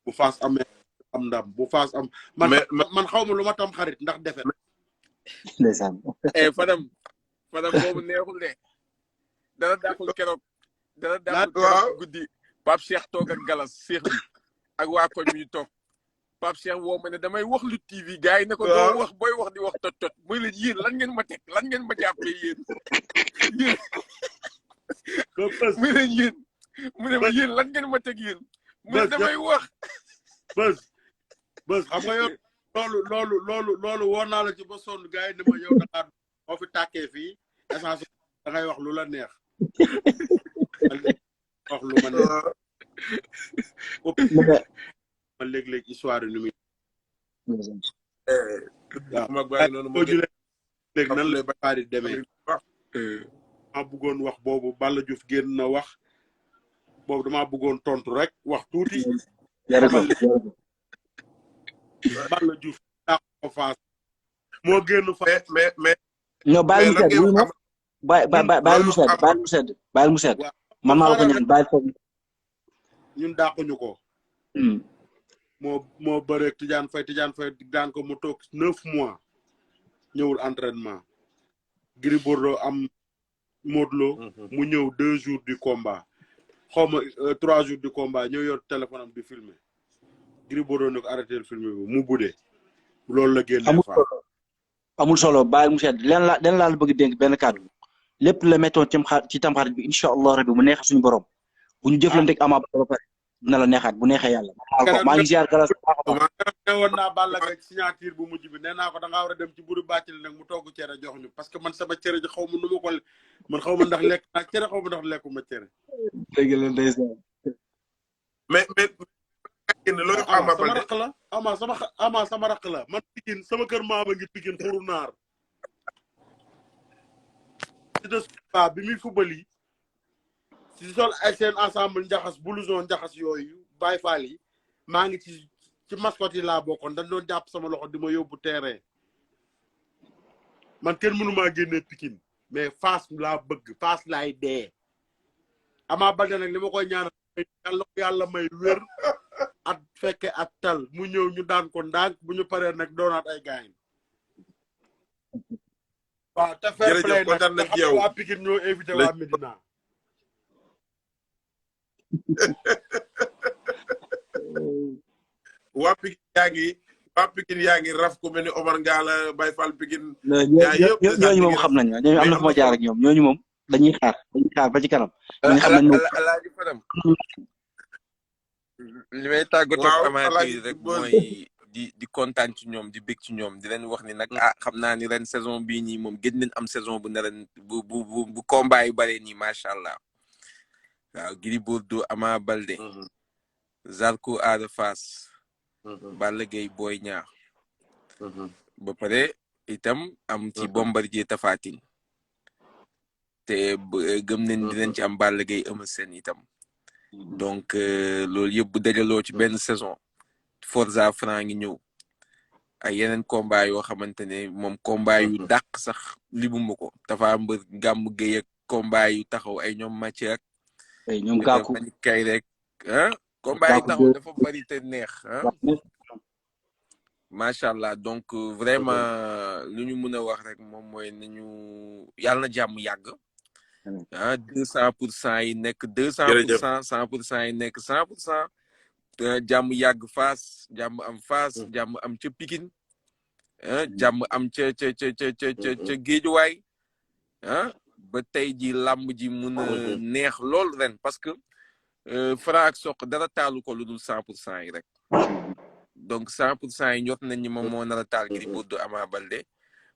[SPEAKER 2] bu Fass amee am ndam bu Fass am man xaw ma lu ma tam xarit ndax defe
[SPEAKER 4] ndeysaan
[SPEAKER 5] Fadam boobu neexul de dara dàqul keroog guddi Pape Cheikh toog ak Galas Cheikh bi ak waa koñ bi ñu toog Pape Cheikh woo ma ne damay wax Lutte TV gars yi ne ko doo wax booy wax di wax tot muy leen yéen lan ngeen ma teg lan ngeen ma jàppee yéen muy leen yéen mu ne ma yéen lan ngeen ma teg yéen mu ne damay wax
[SPEAKER 2] bës xam nga yow loolu woon naa la ci ba sonn gars yi ne ma yow Dakar moo fi tàkkee fii essence da ngay wax lu la neex wax lu ma neex man léeg-léeg histoire nu muy léegi nan la baar yi demee ma bëggoon wax boobu Balla Diouf génn na wax boobu damaa bëggoon tontu rek wax tuuti Balla Diouf daa ko Fass moo génn fa
[SPEAKER 1] mais
[SPEAKER 4] non bàyyi mu sedd man maa la ko ñaan bàyyi foog
[SPEAKER 2] ñun dàquñu ko moo bëreeg Tidiane Faye daan ko mu toog 9 mois ñëwul entraînement Gris Bordeaux am Modou Lo mu ñëw 2 jours du combat xaw ma 3 jours du combat ñëw yor téléphone am di filmer Gris Bordeaux ne ko arrêté le filmer bi mu budee loolu la génne
[SPEAKER 4] amul solo bàyyi mu sedd leen laa la bëgg dénk benn kàddu lépp la méttoon ci tamxarit bi incha allah rabbi mu neexee suñu borom bu ñu jëflanteeg Ama Baldé ba pare dina la neexaat bu neexee yàlla maa ngi ziar Galas
[SPEAKER 2] woon naa Balla Gaye signature bu mujj bi nee naa ko da ngaa war a dem ci buru bàccali nag mu togg cere jox ñu parce que man sama cere ji xaw ma nu ma ko man xaw ma ndax lekk naa cere xaw ma ndax lekkuma cere
[SPEAKER 4] dëgg la ndeysaan
[SPEAKER 1] mais loolu Ama
[SPEAKER 2] sama
[SPEAKER 1] Baldé
[SPEAKER 2] raq la Ama sama raq la man Pikine sama kër maama ngi Pikine xuru naar ci de suba bi muy fubali ci sol ay seen ensemble njaxas blouson njaxas yooyu Baye Fall yi maa ngi ci mascotte yi laa bokkoon dañ doon jàpp sama loxo di ma yóbbu terrain man kenn mënu maa génnee Pikine mais Fass laa bëgg Fass laay dee Ama Baldé nag li ma koy ñaanal yàlla may wér at fekke at tal mu ñëw ñu daan ko ndànk bu ñu paree nag doonaat ay gaañ waaw te fair play nag xam waa Pikine ñoo invité waa Médina
[SPEAKER 1] waa Pikine yaa ngi raf ku mel ni Omar Ngalla Baye Fall Pikine
[SPEAKER 4] ñooñu moom xam nañ ñooñu am na fu ma jaar ak ñoom ñooñu moom dañuy xaar ba ci kanam ñu xam nañ
[SPEAKER 5] Alaaji Fadam li may tàggatoo ak amateur yi rek mooy di kontaan ci ñoom di bég ci ñoom di leen wax ni nag xam naa ni ren saison bii nii moom gën nañ am saison bu ne ren bu combat yu bare nii macha allah waaw Gris Bordeaux Ama Baldé Zarko Ada Fass Balla Gaye Boy Niang ba pare itam am ci Bombardier Tapha Tine te gëm nañ dinañ ci am Balla Gaye Eumeu Sène itam donc loolu yëpp bu dajaloo ci benn saison Forza Franc ngi ñëw ay yeneen combat yoo xamante ne moom combat yu dàq sax limuma ko dafa mbër gàmm géey ak combat yu taxaw ay ñoom Mathieu ak
[SPEAKER 4] ñoom Gakou
[SPEAKER 5] kay rek combat yi taxaw dafa bari te neex macha allah donc vraiment lu ñu mën a wax rek moom mooy nañu yàlla na jàmm yàgg 200% yi nekk 200% 100% yi nekk 100% jàmm yàgg Fass jàmm am Fass jàmm am ca Pikine jàmm am ca Géejuwaay ba tey ji làmb ji mun a neex lool ren parce que Franc ak Sokh dara taalu ko lu dul 100% yi rek donc 100% yi ñot nañ ni moom moo nar a taal Gris Bordeaux Ama Baldé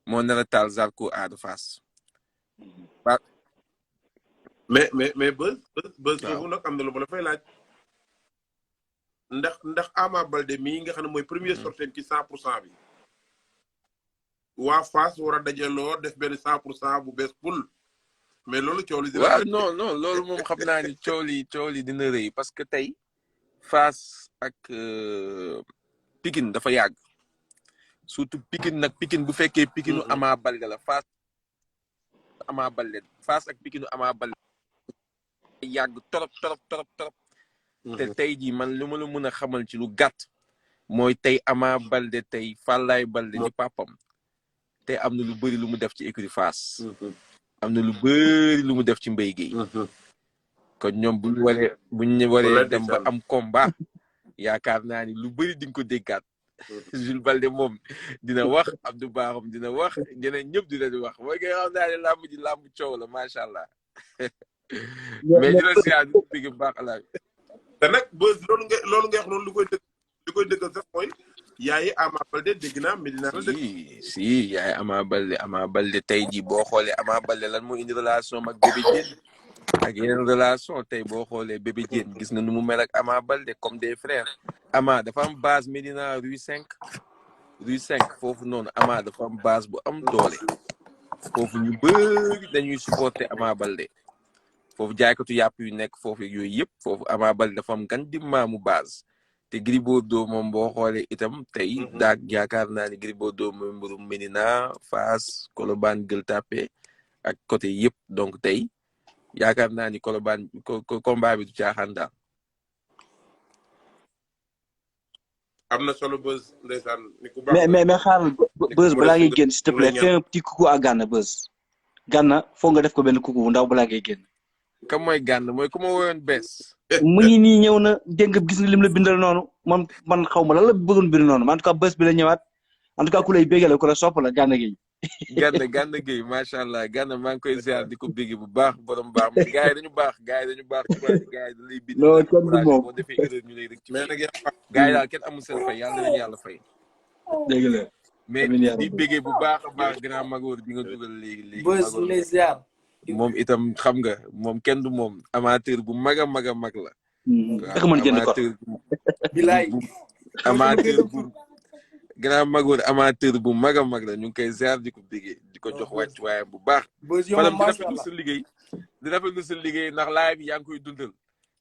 [SPEAKER 5] moo nar a taal Zarko Ada Fass.
[SPEAKER 1] mais bës foofu nag am na lu ma la fay laaj. ndax Ama Baldé mii nga xam ne mooy premier sortie ci 100% bi. waa Fass war a dajaloo def benn 100% bu bees pul. mais loolu coow li.
[SPEAKER 5] waaw non loolu moom xam naa ni coow li dina rëy parce que tey Fass ak Pikine dafa yàgg surtout Pikine nag Pikine bu fekkee Pikinu Ama Baldé la Fass ak Pikinu Ama Baldé yàgg torop te tey jii man lu ma la mën a xamal ci lu gàtt mooy tey Ama Baldé tey Fallaye Baldé di papam te am na lu bëri lu mu def ci écurie Fass am na lu bëri lu mu def ci Mbaye Guèye kon ñoom bu ñu waree dem ba am combat yaakaar naa ni lu bëri di nga ko déggaat Jules Baldé moom dina wax Abdou Bakhoum dina wax ñeneen ñëpp dina di wax mooy nga xam naa ne làmb ji làmb coow la macha allah mais dina siyaar di bigg baax alaay
[SPEAKER 1] te nag bës loolu nga wax noonu lu koy dëggal sax mooy yaayi Ama Baldé dégg naa Medina la dëgg.
[SPEAKER 5] si yaayi Ama Baldé tey jii boo xoolee Ama Baldé lan moo indi relation ak Bébé Diène ak yeneen relation tey boo xoolee Bébé Diène gis nga nu mu mel ak Ama Baldé comme des frères Ama dafa am base Medina rue 5 foofu noonu Ama dafa am base bu am doole foofu ñu bëri dañuy supporter Ama Baldé foofu jaaykatu yàpp yu nekk foofu yooyu yëpp foofu Ama Baldé dafa am gan di maamu base te Gris Bordeaux moom boo xoolee itam tey daag yaakaar naa ni Gris Bordeaux mooy mbirum Médina Fass Colobane Gueule Tapée ak côté yëpp donc tey yaakaar naa ni Colobane combat bi du caaxaan daal.
[SPEAKER 1] am na solo bës ndeysaan ni ku baax
[SPEAKER 4] mais xaaral bës balaa ngay génn s'il te plaît fais un petit coucou à Gana bës Gana foog nga def ko benn coucou bu ndaw balaa ngay génn.
[SPEAKER 5] kam mooy Gana mooy ku ma woyoon bees.
[SPEAKER 4] mu ngi nii ñëw na dégg nga gis nga lim la bindal noonu man xaw ma lan la bëggoon bind noonu en tout cas bés bi la ñëwaat en tout cas ku lay bégale ku la sopp la Gana Gueye.
[SPEAKER 5] Gana Gueye macha allah Gana maa ngi koy ziar di ko bégg bu baax borom baax mais gars yi dañu baax gars yi da lay bind.
[SPEAKER 4] non kenn du moom
[SPEAKER 5] boo defee erreur ñu lay rek ci mais nag gars yi daal kenn amul seen fay yàlla nañu yàlla fay.
[SPEAKER 4] dégg la
[SPEAKER 5] mais di bégee bu baax a baax grand Magor bi nga dugal léegi.
[SPEAKER 3] bës lay ziar.
[SPEAKER 5] moom itam xam nga moom kenn du moom amateur bu mag a mag la.
[SPEAKER 4] dëgg mën génn ko
[SPEAKER 3] bilaay
[SPEAKER 5] amateur bu grand Magor amateur bu mag a mag la ñu ngi koy ziar di ko bégee di ko jox wàcc waaye bu baax. maanaam di rafetlu sa liggéey ndax live bi yaa ngi koy dundal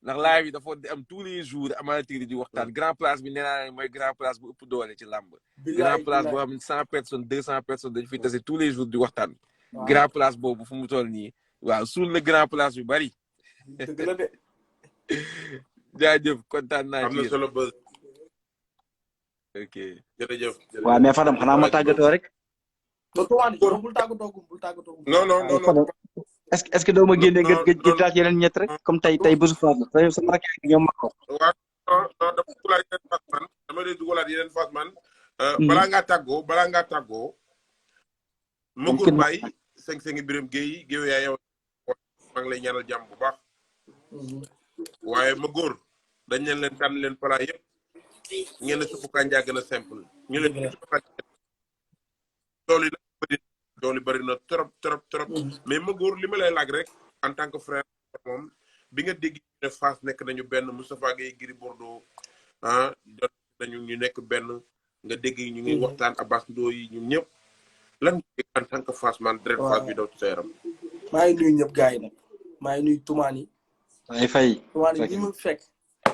[SPEAKER 5] ndax live bi dafa am tous les jours amateur yi di waxtaan grand place bi nee naa mooy grand place bu ëpp doole ci làmb. grand place boo xam ne 100 personnes 200 personnes dañu fiy tase tous les jours di waxtaan. grand place boobu fu mu toll nii waaw suul na grand place yu bari.
[SPEAKER 3] dëgg la de.
[SPEAKER 5] jaajëf kontaan naa ci
[SPEAKER 1] am na solo bës.
[SPEAKER 5] ok
[SPEAKER 1] jërëjëf.
[SPEAKER 4] waaw mais Fadam xanaa ma tàggatoo rek.
[SPEAKER 3] bul tàggatoo.
[SPEAKER 1] non.
[SPEAKER 4] est-ce que doo ma génne nga daal ci yeneen ñett rek comme tey bésu Fass la sama rakk yi ñoom ma ko.
[SPEAKER 1] waaw non dama dugalaat yeneen Fass man dama lay dugalaat yeneen Fass man. balaa ngaa tàggoo. Magour Mbaye seng Birame Gueye géew yaa yow maa ngi lay ñaanal jàmm bu baax. waaye Magour dañ leen tànn leen plat yëpp ngeen ne suppu kànja gën a simple ñu leen tool yi bëri na trop mais Magour li ma lay laaj rek en tant que frère moom bi nga dégg ne Fass nekk nañu benn Moustapha Gueye Gris Bordeaux jot nañu ñu nekk benn nga dégg ñu ngi waxtaan Abbas Ndoye ñun ñëpp lan en tant que Fass man direct Fass bi daw ci sa yaram.
[SPEAKER 3] maa ngi nuyu ñëpp gars yi nag maa ngi nuyu Toumani.
[SPEAKER 4] ay fay.
[SPEAKER 3] Toumani ñi mu fekk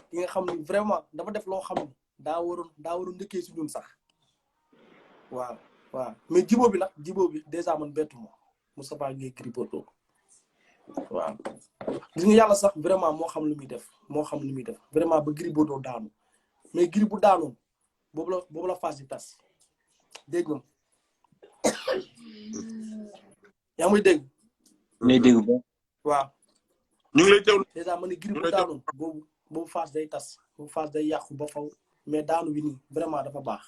[SPEAKER 3] ki nga xam ni vraiment dafa def loo xam ne daa waroon njëkkee si ñun sax waaw mais jibo bi dèjà man bettu ma Moustapha Gueye Gris Bordeaux waaw gis nga yàlla sax vraiment moo xam lu muy def vraiment ba Gris Bordeaux daanu mais Gris bu daanoon boobu la Fass di tas dégg nga yaa ngi may dégg.
[SPEAKER 4] ngay dégg ba.
[SPEAKER 3] waaw.
[SPEAKER 1] ñu ngi lay teewlu.
[SPEAKER 3] dèjà ma ne Gris bu daanoon boobu Fass day tas boobu Fass day yàqu ba faw mais daanu wi nii vraiment dafa baax.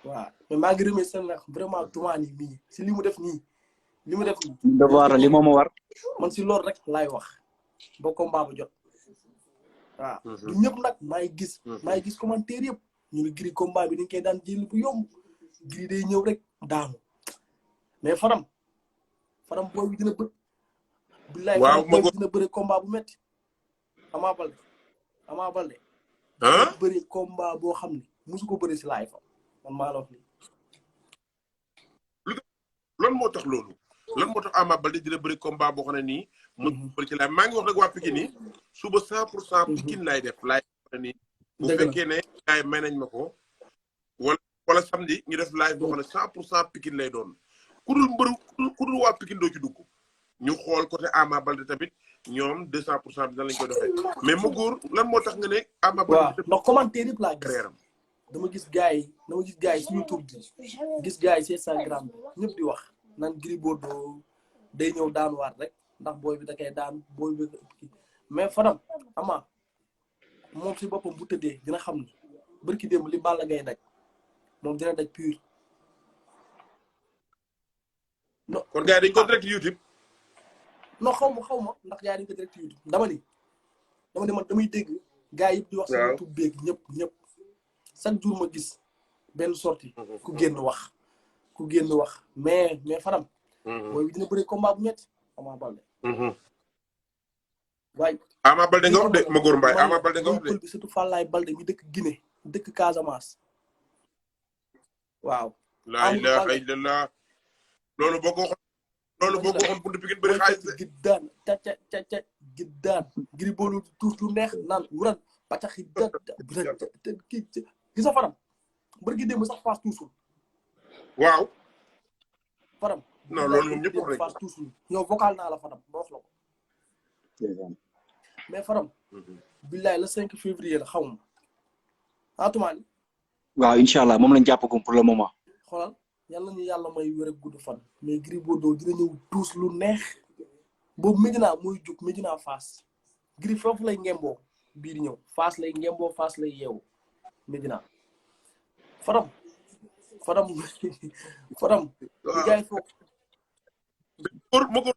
[SPEAKER 3] waaw mais maa ngi remercier nag vraiment Toumani mii si li mu def nii.
[SPEAKER 4] devoir li moom a war.
[SPEAKER 3] man si loolu rek laay wax ba combat ba jot waaw du ñëpp nag maa ngi gis commentaire yëpp ñu ne Gris combat bi dañ koy daan jël bu yomb Gris day ñëw rek daanu mais Fadam booy bi dina bë billaay Fadam booy bi dina bëre combat bu metti Ama Baldé bëre combat boo xam ne musu ko bëre si laay fa man maa la wax nii
[SPEAKER 1] lan moo tax loolu lan moo tax Ama Baldé dina bëri combat boo xam ne nii mu bëri ci laay maa ngi wax nag waa Pikine nii suba 100% Pikine laay def laay wax nii bu fekkee ne gaay may nañ ma ko wala samedi ñu def live boo xam ne 100% Pikine lay doon ku dul waa Pikine doo ci dugg ñu xool côté Ama Baldé tamit ñoom 200% bi nan lañ koy doxee mais ma góor lan moo tax nga ne Ama Baldé
[SPEAKER 3] waaw ndax commentaire yëpp laa gis dama gis gars yi si YouTube bi gis gars yi si Instagram bi ñëpp di wax naan Gris Bordeaux day ñëw daanuwaat rek ndax booy bi da koy daan booy bi mais Fadam Ama moom si boppam bu tëddee dina xam ni barki démb li Balla Gaye daj moom dina daj pur non
[SPEAKER 1] kon gars yi dañ ko direct YouTube
[SPEAKER 3] non xaw ma ndax gars yi dañ ko direct YouTube dama ni man damay dégg gars yëpp di wax si YouTube beeg ñëpp chaque jour ma gis benn sortie ku génn wax mais Fadam booy bi dina bëri combat bu metti Ama Baldé waaye
[SPEAKER 1] Ama Baldé nga wax de ma góor mbaay Ama Baldé nga wax de
[SPEAKER 3] bi surtout Fallaye Baldé mi dëkk Guinée dëkk Casamance waaw
[SPEAKER 1] laa ilaaha illallah loolu boo ko waxoon buntu Pikine bëri xaalis
[SPEAKER 3] giddaan ca giddaan Gris Bordeaux tuus lu neex naan wuran paccaxi kii gisa Fadam mbër gi démb sax Fass tuusul
[SPEAKER 1] waaw
[SPEAKER 3] Fadam
[SPEAKER 1] non loolu moom ñëpp wax rek
[SPEAKER 3] Fass tuusul ñoo vocal naa la Fadam ba wax la ko mais Fadam billaay le 5 février la xaw ma atumaani
[SPEAKER 4] waaw incha allah moom lañ jàppagum pour le moment.
[SPEAKER 3] xoolal yàlla ñu yàlla may wér ak gudd fan mais Gris Bordeaux dina ñëw tuus lu neex boobu Medina mooy jug Medina Fass Gris foofu lay ngemboo bii di ñëw Fass lay ngemboo Fass lay yeewu Medina Fadam li gars yi foog
[SPEAKER 1] ma góor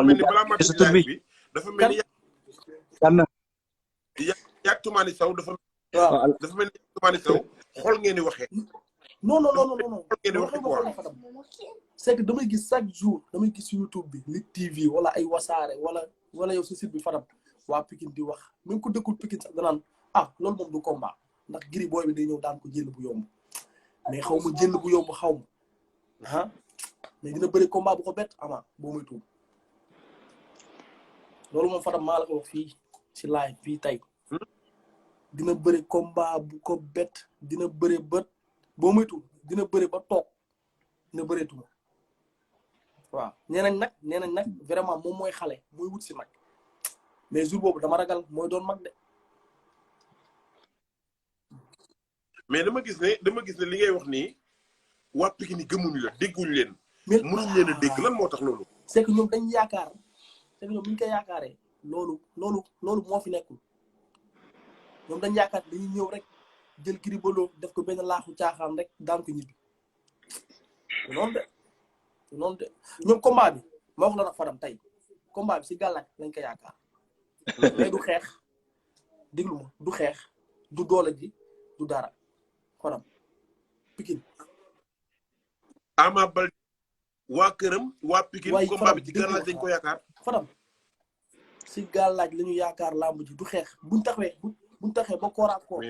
[SPEAKER 1] mel ni balaa ma bi dafa mel ni yàgg Toumani Sow dafa mel ni Toumani Sow xool ngeen di waxee
[SPEAKER 3] non
[SPEAKER 1] xool ngeen di waxee quoi
[SPEAKER 3] Fadam c'est que damay gis chaque jour damay gis YouTube bi Lutte TV wala ay wasaare wala yow sa site bi Fadam waa Pikine di wax même ku dëkkul Pikine sax danaan loolu moom du combat ndax Gris booy bi day ñëw daan ko jël bu yomb mais xaw ma jël bu yomb xaw ma mais dina bëri combat bu ko bett Ama boo muy tuub loolu moom Fadam maa la ko wax fii si live fii tey dina bëri combat bu ko bett dina bëri bët boo muy tuub dina bëri ba toog dina bëri tuub waaw nee nañ nag vraiment moom mooy xale mooy wut si mag mais jour boobu dama ragal mooy doon mag de.
[SPEAKER 1] mais dama gis ne li ngay wax nii waa Pikine gëmuñu la dégguñu leen. mënuñ leen a dégg lan moo tax loolu.
[SPEAKER 3] c'est que ñoom dañ yaakaar c'est que ñoom bu ñu ko yaakaaree loolu moo fi nekkul ñoom dañ yaakaar dañuy ñëw rek jël Gris Bordeaux def ko benn laaxu caaxaan rek daan ko ñibbi noonu de ñoom combat bi ma wax la nag Fadam tey combat bi si gàllaaj lañ ko yaakaar mais du xeex déglu ma du xeex du doole ji du dara Fadam Pikine
[SPEAKER 1] Ama Baldé waa këram waa Pikine combat bi ci gàllaaj lañ ko yaakaar
[SPEAKER 3] Fadam si gàllaaj la ñu yaakaar làmb ji du xeex buñ taxee ba koor ak koor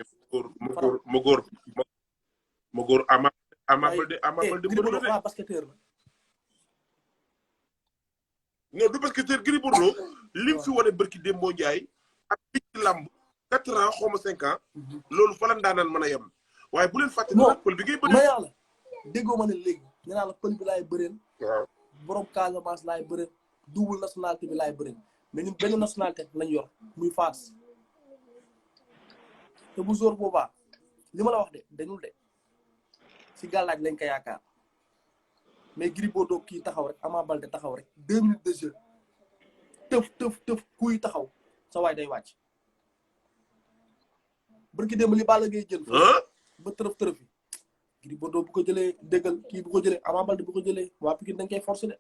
[SPEAKER 1] ma góor Ama Baldé
[SPEAKER 3] Gris Bordeaux waa basketteur la
[SPEAKER 1] non du basketteur Gris Bordeaux lim fi wane barki Dembo Ndiaye ak ci làmb 4 ans xaw ma 5 ans loolu fa la ndaanaan mën a yem waaye bu leen fàtte nag pël bi ngay bëri
[SPEAKER 3] ma yàlla déggoo ma ne léegi ñu naan la pël bi laay bëreel
[SPEAKER 1] waaw
[SPEAKER 3] borom Casamance laay bëreel double nationalité bi laay bëreel mais ñun benn nationalité lañ yor muy Fass te bu jour boobaa li ma la wax de dañul de si gàllaaj lañ ko yaakaar mais Gris Bordeaux kii taxaw rek Ama Baldé taxaw rek 2 minutes de jeu tëf kuy taxaw sa waay day wàcc barki démb li Balla Gaye jël ba tërëf yi Gris Bordeaux bu ko jëlee déggal kii bu ko jëlee Ama Baldé bu ko jëlee waa Pikine dañ koy forcer de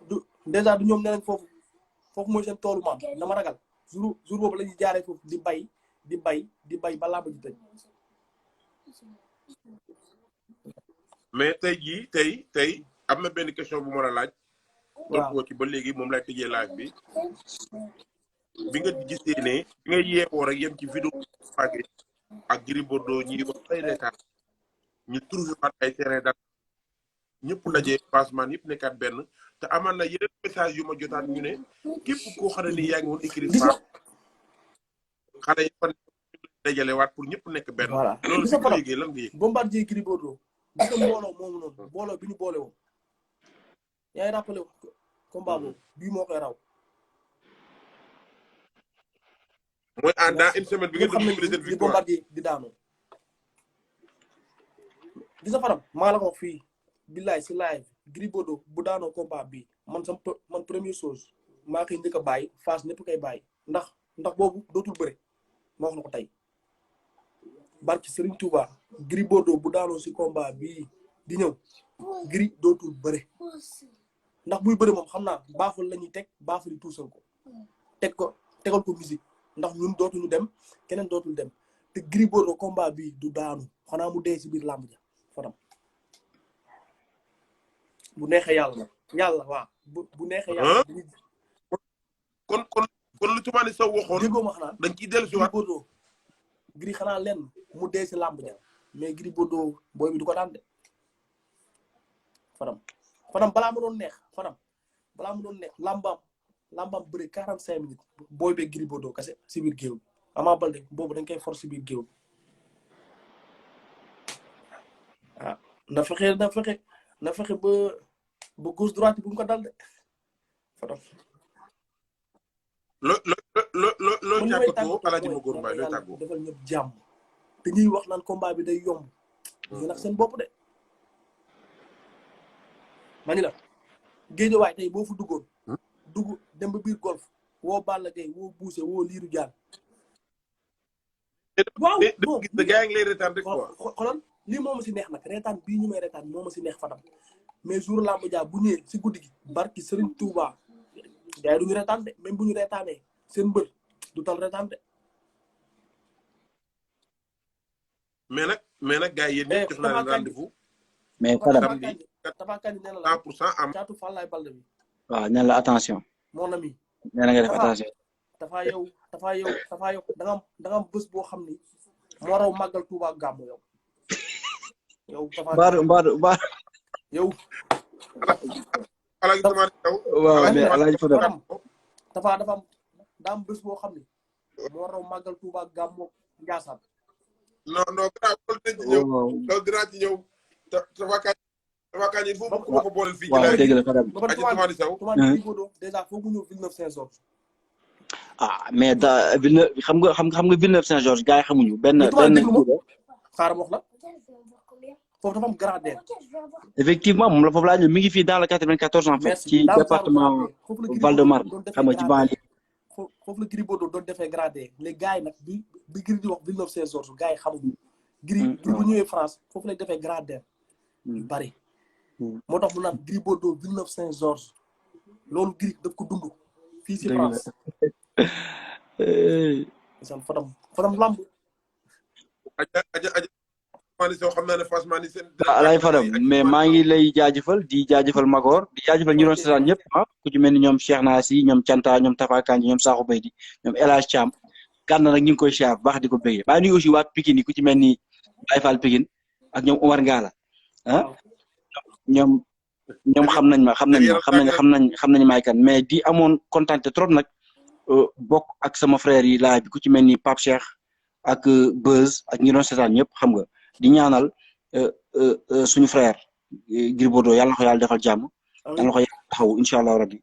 [SPEAKER 3] du déjà du ñoom nee nañ foofu mooy seen toolu maam dama ragal jour boobu la ñuy jaaree foofu di bay ba làmb ji tëj.
[SPEAKER 1] mais tey jii tey am na benn question bu ma la laaj.
[SPEAKER 3] waaw
[SPEAKER 1] donc ci ba léegi moom lay tëjee live bi. bi nga gisee ne bi nga yeewoo rek yem ci vidéo Tapha ak Gris Bordeaux ñi wax ay reetaan ñu trouvé waat ay terrain daal ñëpp ndaje passement yëpp nekkaat benn te amaan na yeneen message yu ma jotaat ñu ne képp koo xam ne ni yaa ngi woon écrit fa xale yi fan dajale waat pour ñëpp nekk benn.
[SPEAKER 3] voilà
[SPEAKER 1] loolu bi nga yëgee lan nga yëg.
[SPEAKER 3] Bombardier Gris Bordeaux gis nga mbooloo moomu noonu mbooloo bi ñu boole woon yaa ngi rappelé combat boobu bii moo koy raw.
[SPEAKER 1] mooy dans une semaine bi nga
[SPEAKER 3] xam
[SPEAKER 1] déglu
[SPEAKER 3] ne di Bombardier di daanoo gis nga faram maa la ko wax fii billaay si live Gris Bordeaux bu daanoo combat bi man première chose maa koy njëkk a bàyyi Fass ñëpp koy bàyyi ndax boobu dootul bëre ma wax la ko tey barki Serigne Touba Gris Bordeaux bu daanoo si combat bii di ñëw Gris dootul bëre ndax buy bëre moom xam naa baaful la ñuy teg baaful yi tuusal ko tegal ko musique ndax ñun dootuñu dem keneen dootul dem te Gris Bordeaux combat bi du daanu xanaa mu dee si biir làmb ja Fadam bu neexee yàlla waaw bu neexee yàlla.
[SPEAKER 1] kon lu tubaab ni saw waxoon.
[SPEAKER 3] déggoo ma xanaa
[SPEAKER 1] dañ ciy dellu si waat
[SPEAKER 3] Gris Bordeaux Gris xanaa lenn mu dee si làmb ja mais Gris Bordeaux booy bi du ko daan de Fadam balaa mu doon neex lambam bëri 45 minutes booy bee Gris Bordeaux kese si biir géew bi Ama Baldé boobu dañ koy force si biir géew bi ah na fexe ba gauche droite bu mu ko dal de Fadam.
[SPEAKER 1] loo tàggatoo Alaaji Magor Mbaye looy tàggoo
[SPEAKER 3] defal ñëpp jàmm te ñuy wax naan combat bi day yomb ñu nag seen bopp de ma ni la Géejawaay tey boo fu duggoon dem ba biir golf woo Balla Gaye woo Bousse woo Lirou Diane waaw
[SPEAKER 1] gis nga gaa ngi lay reetaan rek quoi
[SPEAKER 3] xoolal lii moo ma si neex nag reetaan bii ñu may reetaan moo ma si neex Fadam mais jour lamb ja bu ñëwee si guddi gi barki Serigne Touba gars yi du ñu reetaan de même bu ñu reetaanee seen mbër du tal reetaan de.
[SPEAKER 1] mais nag gars yi yéen ñëpp jox naa leen rendez-vous.
[SPEAKER 4] mais Fadam
[SPEAKER 3] Tapha Kandji nee na la
[SPEAKER 1] 100% am
[SPEAKER 3] caatu Fallaye Baldé bi.
[SPEAKER 4] waaw nee la attention.
[SPEAKER 3] mon ami.
[SPEAKER 4] nee na nga def attention.
[SPEAKER 3] Tapha yow da nga am bés boo xam ni moo raw màggal Touba gàmmu yow. yow Tapha
[SPEAKER 4] Mbaaru
[SPEAKER 3] yow.
[SPEAKER 1] Alaaji Tamari Taw.
[SPEAKER 4] waaw mais Alaaji Fadam.
[SPEAKER 3] Tapha daa am bés boo xam ni moo raw màggal Touba gàmmu Ndiassane.
[SPEAKER 1] non loolu dinaa ci ñëw Tapha Kandji foofu ku ma ko booleel fii.
[SPEAKER 4] waaw dëgg la Fadam.
[SPEAKER 1] Alaaji Tamari Taw.
[SPEAKER 3] déjà foofu ñëw Villeneuve Saint-Georges.
[SPEAKER 4] mais Villeneuve xam nga Villeneuve Saint-Georges gars yi xamuñu benn.
[SPEAKER 3] xaaral ma wax la foofu dafa am gradin.
[SPEAKER 4] effectivement moom la foofu laa ñëw mi ngi fii dans le 94 en fait. ci département Val-de-Marne xam nga ci banlieue.
[SPEAKER 3] foofu la Gris Bordeaux doon defee gradin les gars yi nag bi Gris di wax Villeneuve Saint-Georges gars yi xamuñu. Gris bu ñëwee France foofu lay defee gradin. yu bari. moo tax mu naan Gris Bordeaux Villeneuve Saint-Georges loolu Gris daf ko dund. fii si France. isan Fadam lamb.
[SPEAKER 4] Alaaji Fadam mais maa ngi lay jaajëfal di jaajëfal Magor di jaajëfal ñu doon seetaan ñëpp ku ci mel ni ñoom Cheikh Nassi ñoom Canta ñoom Tapha Kandji ñoom Sakho Baydi ñoom El Hadj Thiam Gana nag ñu ngi koy siyaar baax di ko bëggee baa nuyu aussi waa Pikine yi ku ci mel ni Baye Fall Pikine ak ñoom Omar Ngala ñoom xam nañ maay kan mais di amoon kontaan trop nag bokk ak sama frère yi laaj bi ku ci mel ni Pape Cheikh ak Beuz ak ñi doon seetaan ñëpp xam nga di ñaanal suñu frère Gris Bordeaux yàlla na ko yàlla defal jàmm yàlla na ko yàlla taxaw incha allah rabbi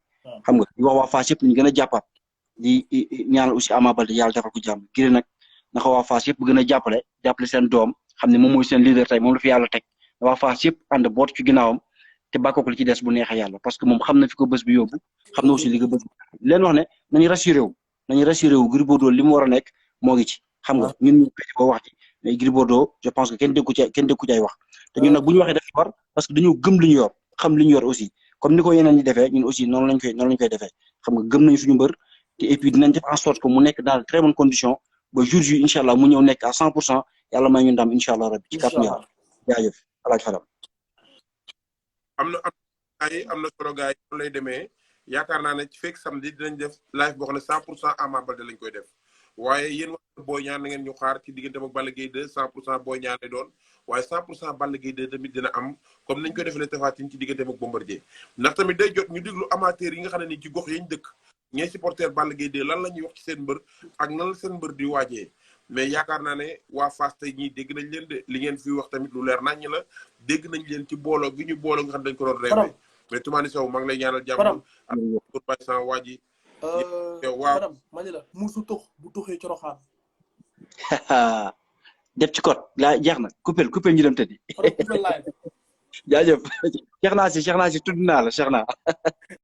[SPEAKER 4] xam nga di wax waa Fass yëpp ñu gën a jàppaat di ñaanal aussi Ama Baldé yàlla defal ko jàmm Gris nag naka waa Fass yëpp gën a jàppale seen doom xam ne moom mooy seen leader tey moom la fi yàlla teg waa Fass yëpp ànd boot ci ginnaawam te bàkkook li ci des bu neexee yàlla parce que moom xam na fi ko bés bi yóbbu xam na aussi li ko bés bi leen wax ne nañu rassuré wu Gris Bordeaux li mu war a nekk moo ngi ci xam nga ñun ñu pété ko wax ci mais Gris Bordeaux je pense que kenn déggu ci ay wax te ñun nag bu ñu waxee daf war parce que dañoo gëm li ñu yor xam li ñu yor aussi comme ni ko yeneen ñi defee ñun aussi noonu lañ koy defee xam nga gëm nañu suñu mbër te et puis dinañ def en sorte que mu nekk dans de très bonnes conditions ba jour ji incha allah mu ñëw nekk à 100% yàlla may ñu ndam incha allah rabbi ci kàttanu yàlla jaajëf alaaj Fadam.
[SPEAKER 1] am na solo gars yi lay demee yaakaar naa ne ci fekk samedi dinañ def live boo xam ne 100% Ama Baldé lañ koy def waaye yéen wax Boy Niang na ngeen ñu xaar ci diggante ak Balla Gaye 2 100% Boy Niang lay doon waaye 100% Balla Gaye 2 tamit dina am comme nañ koy defalee Tapha Tine ci diggante ak Bombardier ndax tamit day jot ñu déglu amateurs yi nga xam ne ni ci gox yañ dëkk ñooy supporter Balla Gaye 2 lan la ñuy wax ci seen mbër ak nan la seen mbër di waajee mais yaakaar naa ne waa Fass tey ñii dégg nañ leen de li ngeen fi wax tamit lu leer nañ la dégg nañ leen ci booloo gi ñu booloo nga xam dañ ko doon rêvé mais Toumani Sow maa ngi lay ñaanal jàmm ak pour bay sans waa ji waaw
[SPEAKER 3] Fadam ma ne la musu tux bu tuxee coroxaan
[SPEAKER 4] def ci code laa jeex na coupel ñu dem tëddi jaajëf Cheikh naa si tudd naa la Cheikh naa